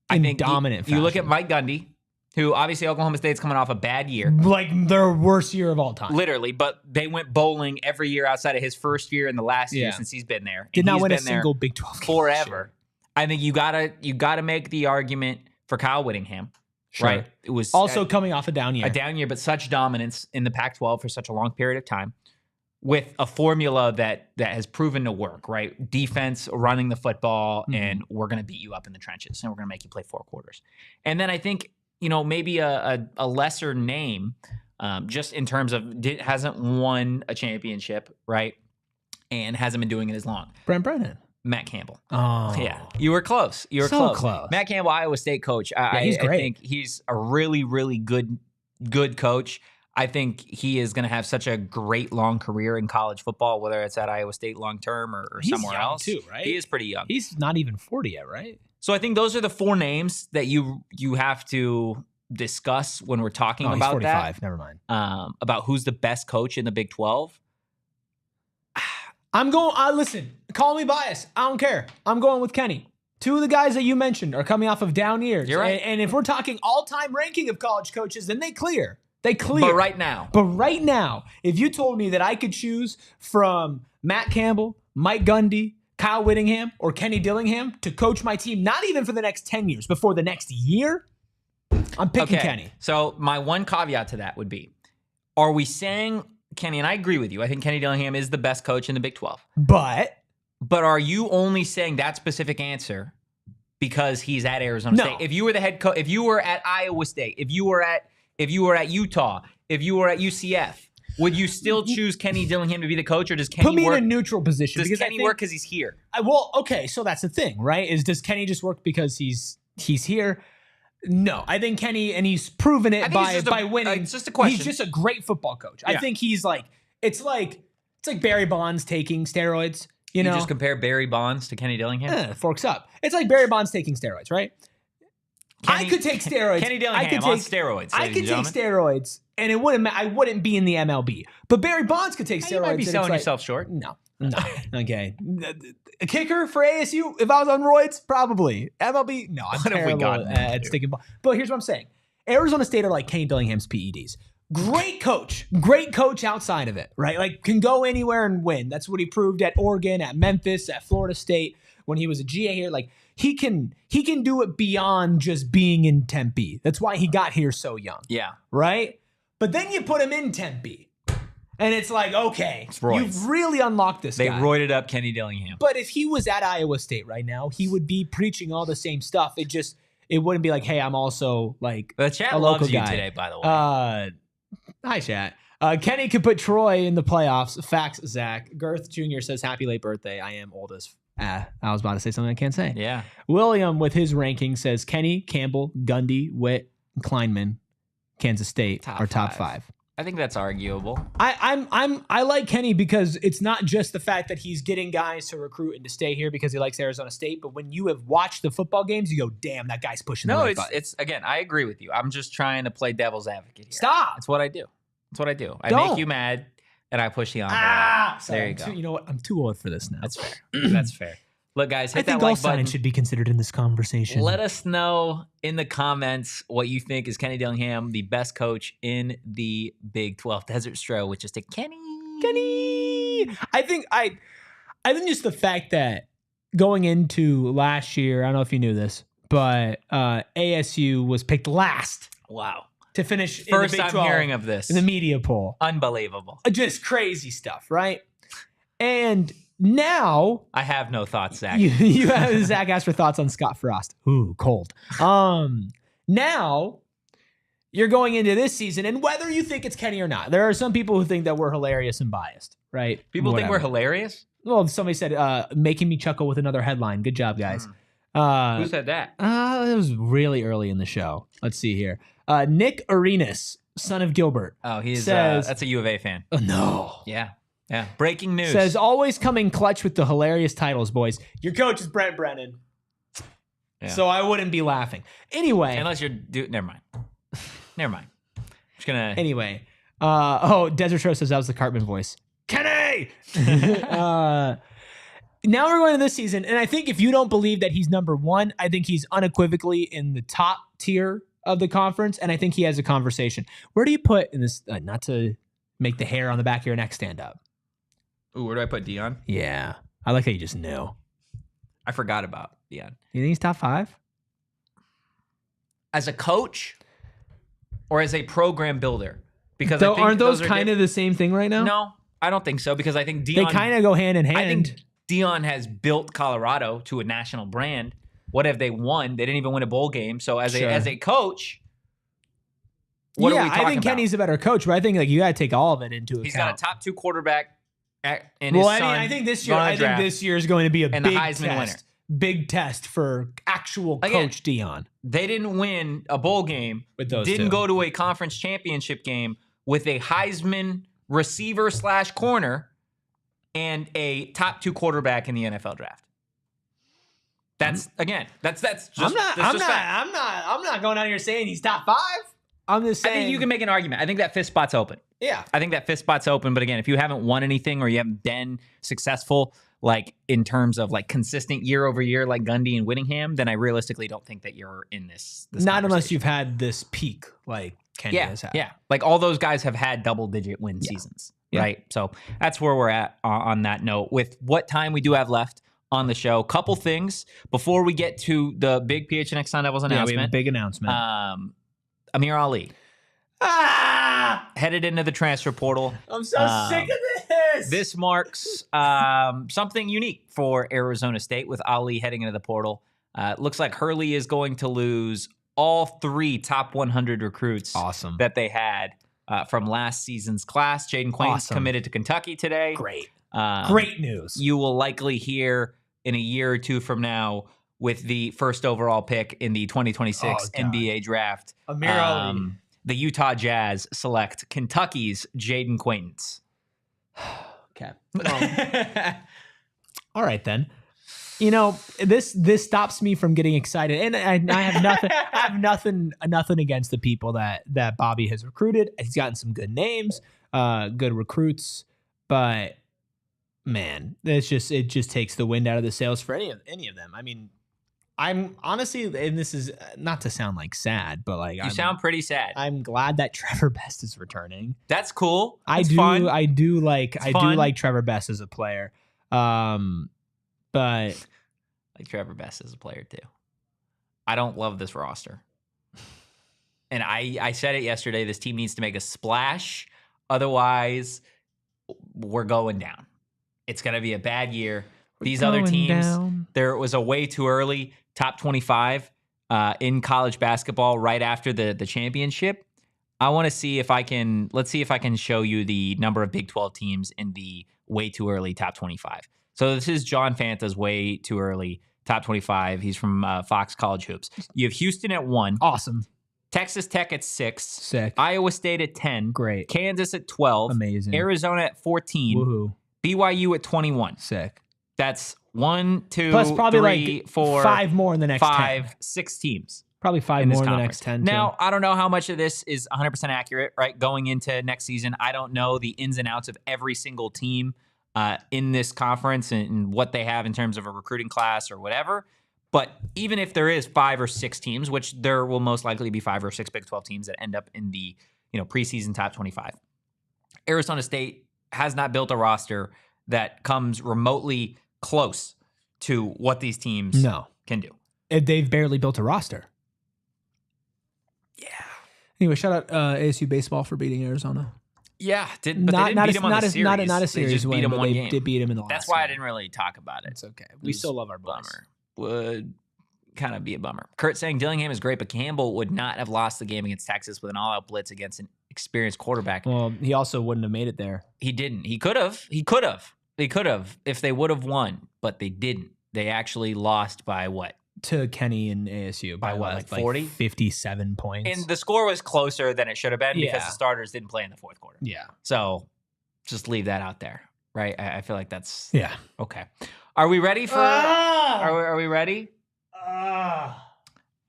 I think dominant you look at Mike Gundy, who obviously Oklahoma State's coming off a bad year. Like their worst year of all time. Literally, but they went bowling every year outside of his first year and the last year since he's been there. Did not win a single Big 12 game forever. I think you gotta make the argument for Kyle Whittingham. Sure. Right? It was also coming off a down year. A down year, but such dominance in the Pac-12 for such a long period of time with a formula that has proven to work, right? Defense, running the football, and we're going to beat you up in the trenches, and we're going to make you play 4 quarters. And then I think, maybe a lesser name, just in terms of hasn't won a championship, right? And hasn't been doing it as long. Brent Brennan. Matt Campbell. Oh. Yeah. You were close. So close. Matt Campbell, Iowa State coach. He's great. I think he's a really, really good coach. I think he is going to have such a great long career in college football, whether it's at Iowa State long term or somewhere young else. Too, right? He is pretty young. He's not even 40 yet, right? So I think those are the 4 names that you have to discuss when we're talking about 45. that. Never mind. About who's the best coach in the Big 12. I'm going, listen, call me biased. I don't care. I'm going with Kenny. 2 of the guys that you mentioned are coming off of down years. You're right. And if we're talking all-time ranking of college coaches, then they clear. But right now, if you told me that I could choose from Matt Campbell, Mike Gundy, Kyle Whittingham, or Kenny Dillingham to coach my team, not even for the next 10 years, but for the next year, I'm picking Kenny. So my one caveat to that would be, are we saying Kenny, and I agree with you, I think Kenny Dillingham is the best coach in the Big 12. But are you only saying that specific answer because he's at Arizona State? If you were the head coach, if you were at Iowa State, if you were at Utah, if you were at UCF, would you still choose Kenny Dillingham to be the coach, or does Kenny put me work? in a neutral position? Does Kenny work because he's here? Okay, so that's the thing, right? Does Kenny just work because he's here? No, I think Kenny, and he's proven it by winning. It's just a question. He's just a great football coach. Yeah. I think he's it's like Barry Bonds taking steroids. You know, just compare Barry Bonds to Kenny Dillingham. Forks up. It's like Barry Bonds taking steroids, right? I could take steroids. Kenny Dillingham on steroids. I could take steroids, and I wouldn't be in the MLB. But Barry Bonds could take steroids. You might be selling yourself short. No. Okay. A kicker for ASU, if I was on roids, probably. MLB, no. I'm terrible at sticking ball. But here's what I'm saying. Arizona State are like Kenny Dillingham's PEDs. Great coach outside of it, right? Like, can go anywhere and win. That's what he proved at Oregon, at Memphis, at Florida State, when he was a GA here. Like, he can do it beyond just being in Tempe. That's why he got here so young. Yeah. Right? But then you put him in Tempe. And it's like, okay, you've really unlocked this guy. They roided up Kenny Dillingham. But if he was at Iowa State right now, he would be preaching all the same stuff. It wouldn't be like, hey, I'm also like the chat a local loves you guy today, by the way. Hi, chat. Kenny could put Troy in the playoffs. Facts, Zach. Girth Jr. says, happy late birthday. I am old as... I was about to say something I can't say. Yeah. William, with his ranking, says Kenny, Campbell, Gundy, Witt, Kleinman, Kansas State are top 5. I think that's arguable. I like Kenny because it's not just the fact that he's getting guys to recruit and to stay here because he likes Arizona State, but when you have watched the football games, you go, damn, that guy's pushing the right button. It's again, I agree with you. I'm just trying to play devil's advocate here. Stop. That's what I do. I make you mad and I push the envelope. There you go. You know what? I'm too old for this now. That's fair. That's fair. Look, guys, hit that like button. I think all signs should be considered in this conversation. Let us know in the comments what you think. Is Kenny Dillingham the best coach in the Big 12? Desert Stro, which is to Kenny. I think just the fact that going into last year, I don't know if you knew this, but ASU was picked last. Wow. To finish First in the Big I'm 12 hearing of this. In the media poll. Unbelievable. Just crazy stuff, right? And now I have no thoughts, Zach. You have Zach asked for thoughts on Scott Frost. Ooh, cold. Now you're going into this season, and whether you think it's Kenny or not, there are some people who think that we're hilarious and biased, right? People think we're hilarious? Well, somebody said, making me chuckle with another headline. Good job, guys. Who said that? It was really early in the show. Let's see here. Nick Arenas, son of Gilbert. Oh, he's says, that's a U of A fan. Oh, no. Yeah. Breaking news. Says, always coming clutch with the hilarious titles, boys. Your coach is Brent Brennan. Yeah. So I wouldn't be laughing. Anyway. Unless you're never mind. Never mind. Just gonna. Anyway. Desert Show says that was the Cartman voice. Kenny! Now we're going to this season, and I think if you don't believe that he's number one, I think he's unequivocally in the top tier of the conference, and I think he has a conversation. Where do you put in this, not to make the hair on the back of your neck stand up? Ooh, where do I put Dion? Yeah. I like how you just knew. I forgot about Dion. You think he's top 5? As a coach or as a program builder? Because So I think aren't those are kind of the same thing right now? No, I don't think so, because I think Dion... They kind of go hand in hand. I think Dion has built Colorado to a national brand. What have they won? They didn't even win a bowl game. So as a coach, what are we talking I think about? Kenny's a better coach, but I think you got to take all of it into account. He's got a top 2 quarterback in well, his son. I think this year is going to be a and big the Heisman test. winner. Big test for actual Again, Coach Dion. They didn't win a bowl game. With those didn't two. go to a conference championship game with a Heisman receiver / corner and a top 2 quarterback in the NFL draft. That's just I'm fact. not going out here saying he's top 5. I'm just I saying think you can make an argument. I think that 5th spot's open. Yeah. I think that 5th spot's open. But again, if you haven't won anything or you haven't been successful, like in terms of like consistent year over year, like Gundy and Whittingham, then I realistically don't think that you're in this Not unless conversation. you've had this peak like Kenny has had. Yeah. Like all those guys have had double-digit win seasons, Yeah. right? So that's where we're at on that note. With what time we do have left on the show, couple things before we get to the big PHNX Sun Devils Yeah, we have a announcement. big announcement. Amir Ali headed into the transfer portal. I'm so sick of this. This marks something unique for Arizona State with Ali heading into the portal. Looks like Hurley is going to lose all 3 top 100 recruits Awesome. that they had from last season's class. Jaden Quain's Awesome. committed to Kentucky today. Great. Great news. You will likely hear in a year or 2 from now with the first overall pick in the 2026 NBA draft. Amir Ali. The Utah Jazz select Kentucky's Jaden Quaintance. Okay. All right then. You know, this stops me from getting excited, and I have nothing. I have nothing against the people that Bobby has recruited. He's gotten some good names, good recruits, but man, it just takes the wind out of the sails for any of them. I mean, I'm honestly, and this is not to sound like sad, but like You sound pretty sad. I'm glad that Trevor Best is returning. That's cool. I That's do. fun. I do like. It's I fun. do like Trevor Best as a player. But Like Trevor Best as a player too. I don't love this roster. And I said it yesterday, this team needs to make a splash. Otherwise, we're going down. It's going to be a bad year. These other teams, there was a way too early top 25 in college basketball right after the championship. I want to see if I can, let's see if I can show you the number of Big 12 teams in the way too early top 25. So this is John Fanta's way too early top 25. He's from Fox College Hoops. You have Houston at 1. Awesome. Texas Tech at 6. Sick. Iowa State at 10. Great. Kansas at 12. Amazing. Arizona at 14. Woohoo. BYU at 21. Sick. That's 1, 2, Plus probably 3, like 4, 5 more in the next 5, 10. 6 teams. Probably 5 in this more in the conference. next 10. Now, too. I don't know how much of this is 100% accurate, right? Going into next season, I don't know the ins and outs of every single team in this conference and what they have in terms of a recruiting class or whatever. But even if there is 5 or 6 teams, which there will most likely be 5 or 6 Big 12 teams that end up in the preseason top 25, Arizona State has not built a roster that comes remotely close to what these teams can do. They've barely built a roster. Yeah. Anyway, shout out ASU baseball for beating Arizona. Yeah, but they didn't beat him on the series. Not a They series just win, beat him but one they game. did beat him in the last. That's why I game. didn't really talk about it. It's okay. We still love our boys. Bummer. Would kind of be a bummer. Kurt saying Dillingham is great, but Campbell would not have lost the game against Texas with an all-out blitz against an experienced quarterback. Well, he also wouldn't have made it there. He didn't. He could have. They could have if they would have won, but they didn't. They actually lost by what? to Kenny and ASU by what, like 40? 57 points. And the score was closer than it should have been because Yeah. the starters didn't play in the fourth quarter. Yeah. So just leave that out there, right? I feel like that's okay. Are we ready for? Are we ready?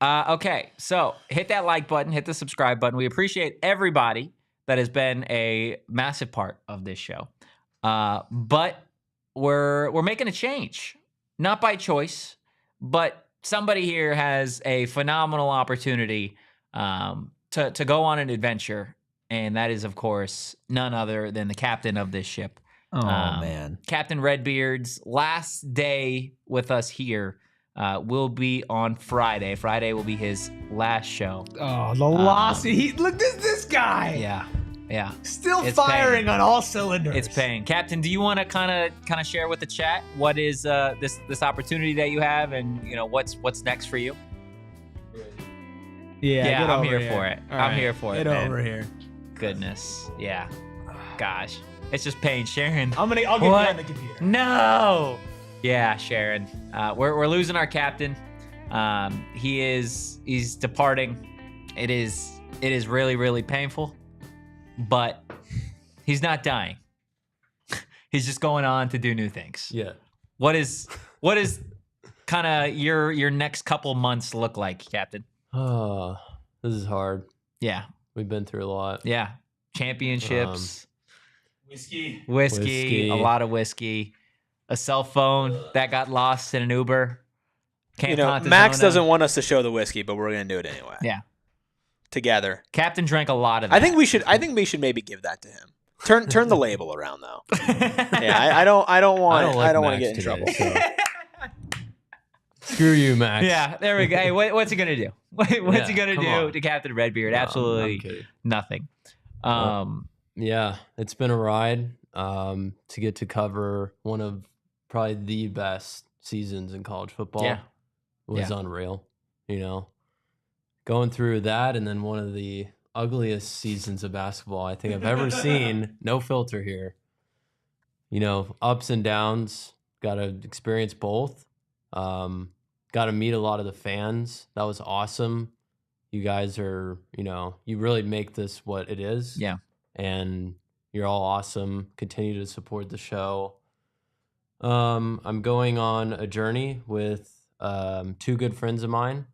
Okay, so hit that like button, hit the subscribe button. We appreciate everybody that has been a massive part of this show. But we're making a change, not by choice, but somebody here has a phenomenal opportunity to go on an adventure, and that is, of course, none other than the captain of this ship. Oh, man. Captain Redbeard's last day with us here will be on Friday. Friday will be his last show. Oh, the loss. Look, this guy. Yeah. Still It's firing pain. on all cylinders. It's pain. Captain, do you want to kind of share with the chat what is this opportunity that you have, and what's next for you? Yeah, I'm here for it. I'm here for it. Get man. over here. Goodness. Yeah. Gosh. It's just pain. Sharon. I'll get What? behind the computer. No. Yeah, Sharon. We're losing our captain. He's departing. It is really, really painful, but he's not dying. He's just going on to do new things. Yeah. What is kind of your next couple months look like, Captain? Oh, this is hard. Yeah. We've been through a lot. Yeah. Championships. Whiskey. A lot of whiskey. A cell phone that got lost in an Uber. Max doesn't want us to show the whiskey, but we're gonna do it anyway. Yeah. Together. Captain drank a lot of that. I think we should maybe give that to him. Turn the label around though. Yeah, I don't want to get in trouble. So. Screw you, Max. Yeah, there we go. Hey, what's he gonna do? What's he gonna come do on. to Captain Redbeard? No, I'm Absolutely kidding. nothing. Yeah, it's been a ride to get to cover one of probably the best seasons in college football. Yeah. Was unreal. Going through that, and then one of the ugliest seasons of basketball I think I've ever seen. No filter here. Ups and downs. Got to experience both. Got to meet a lot of the fans. That was awesome. You guys are, you really make this what it is. Yeah. And you're all awesome. Continue to support the show. I'm going on a journey with two good friends of mine.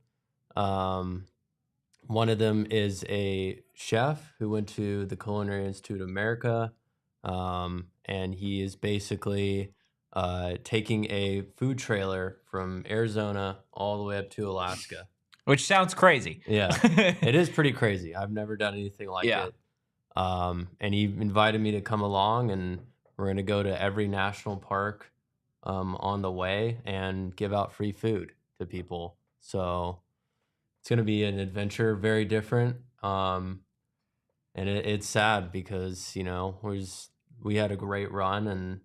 One of them is a chef who went to the Culinary Institute of America, and he is basically taking a food trailer from Arizona all the way up to Alaska. Which sounds crazy. Yeah, it is pretty crazy. I've never done anything like it. And he invited me to come along, and we're going to go to every national park on the way and give out free food to people. So it's going to be an adventure, very different. And it's sad because, we had a great run, and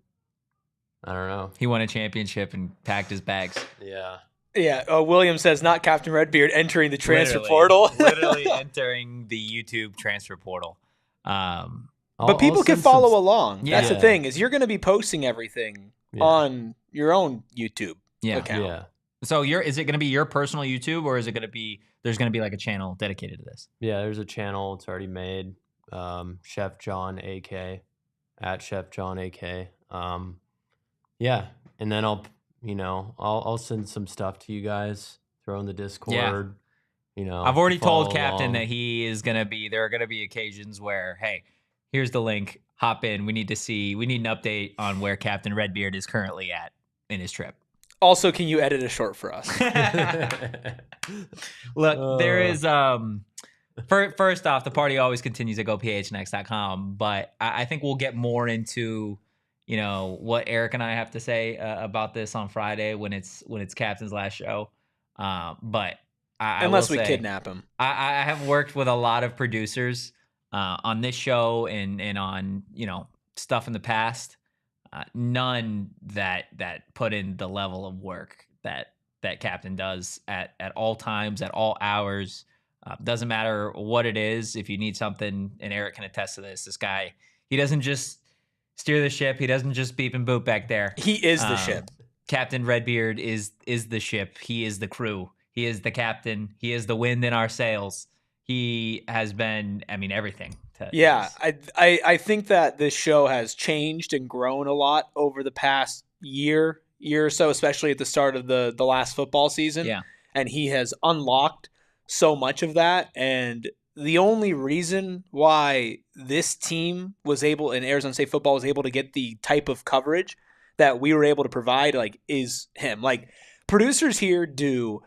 I don't know. He won a championship and packed his bags. Yeah. Yeah. William says not Captain Redbeard entering the transfer portal. Literally entering the YouTube transfer portal. But people can follow along. Yeah. That's the thing, is you're going to be posting everything on your own YouTube account. Yeah. So is it going to be your personal YouTube, or is it going to be there's going to be like a channel dedicated to this? Yeah, there's a channel. It's already made. Chef John AK at Chef John AK. Yeah, and then I'll send some stuff to you guys. Throw in the Discord. I've already told follow Captain along. that he is going to be. There are going to be occasions where, hey, here's the link. Hop in. We need an update on where Captain Redbeard is currently at in his trip. Also, can you edit a short for us? Look, there is first off, the party always continues at gophnx.com, but I think we'll get more into what Eric and I have to say about this on Friday when it's Captain's last show. But unless we kidnap him. I have worked with a lot of producers on this show and on stuff in the past. None that put in the level of work that Captain does at all times, at all hours. Doesn't matter what it is. If you need something, and Eric can attest to this guy, he doesn't just steer the ship. He doesn't just beep and boop back there. He is the ship. Captain Redbeard is the ship. He is the crew. He is the captain. He is the wind in our sails. He has been, I mean, everything. Yeah, I think that this show has changed and grown a lot over the past year or so, especially at the start of the last football season. Yeah. And he has unlocked so much of that. And the only reason why this team was able, and Arizona State football was able to get the type of coverage that we were able to provide, like, is him. Like, producers here do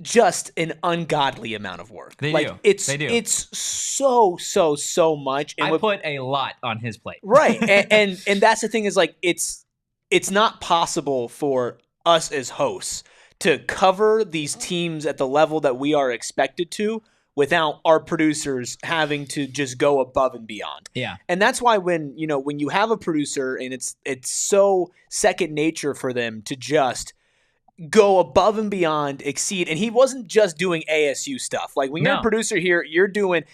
just an ungodly amount of work. They like, do. It's They do. It's so much. And I put a lot on his plate. right, and that's the thing is, like, it's not possible for us as hosts to cover these teams at the level that we are expected to without our producers having to just go above and beyond. Yeah. And that's why when you have a producer and it's so second nature for them to just go above and beyond, exceed. And he wasn't just doing ASU stuff. Like, when you're a producer here,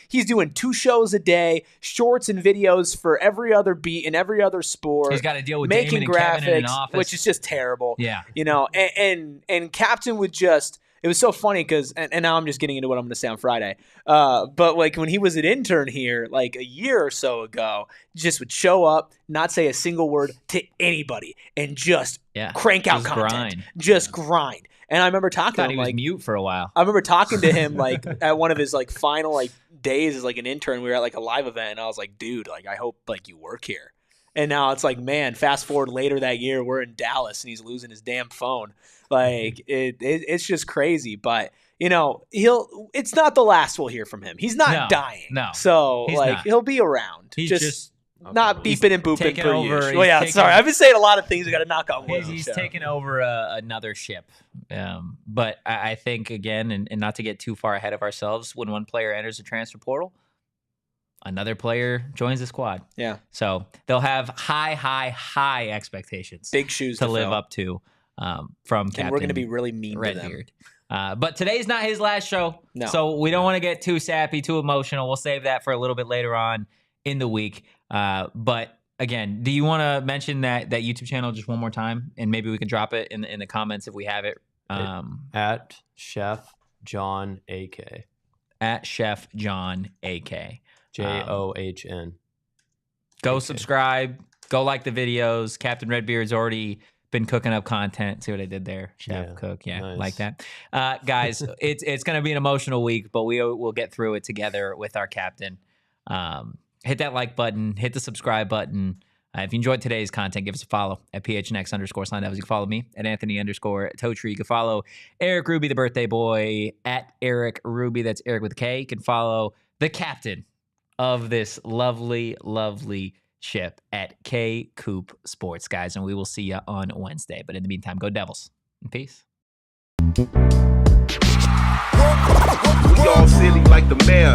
he's doing 2 shows a day, shorts and videos for every other beat in every other sport. He's got to deal with making Damon and graphics, Kevin in an office, which is just terrible. Yeah. And Captain would just, it was so funny because, and now I'm just getting into what I'm going to say on Friday. But like, when he was an intern here, like a year or so ago, just would show up, not say a single word to anybody, and just crank out content. Grind. And I remember talking to him, he was mute for a while. I remember talking to him like at one of his like final like days as like an intern. We were at like a live event, and I was like, dude, like, I hope like you work here. And now it's like, man, fast forward later that year, we're in Dallas and he's losing his damn phone. Like, it's just crazy. But, it's not the last we'll hear from him. He's not dying. No. So, like, he'll be around. He's just not beeping and booping per usual. Well, yeah, sorry. I've been saying a lot of things. I got to knock on wood. He's taking over another ship. But I think, again, and not to get too far ahead of ourselves, when one player enters the transfer portal, another player joins the squad. Yeah. So they'll have high expectations. Big shoes to live up to from Captain. And we're going to be really mean Redbeard. To them. But today's not his last show. No. So we don't want to get too sappy, too emotional. We'll save that for a little bit later on in the week. But again, do you want to mention that YouTube channel just one more time? And maybe we can drop it in the comments if we have it. At Chef John AK. At Chef John AK. JOHN. Go subscribe. Go like the videos. Captain Redbeard's already been cooking up content. See what I did there? Chef, cook. Yeah, nice. Like that. Guys, it's going to be an emotional week, but we'll get through it together with our captain. Hit that like button. Hit the subscribe button. If you enjoyed today's content, give us a follow at PHNX_sign. You can follow me at Anthony_Totri. You can follow Eric Ruby, the birthday boy, at Eric Ruby. That's Eric with a K. You can follow the captain of this lovely ship at K Coop Sports, guys. And we will see you on Wednesday. But in the meantime, go Devils. And peace. We all silly like the mayor.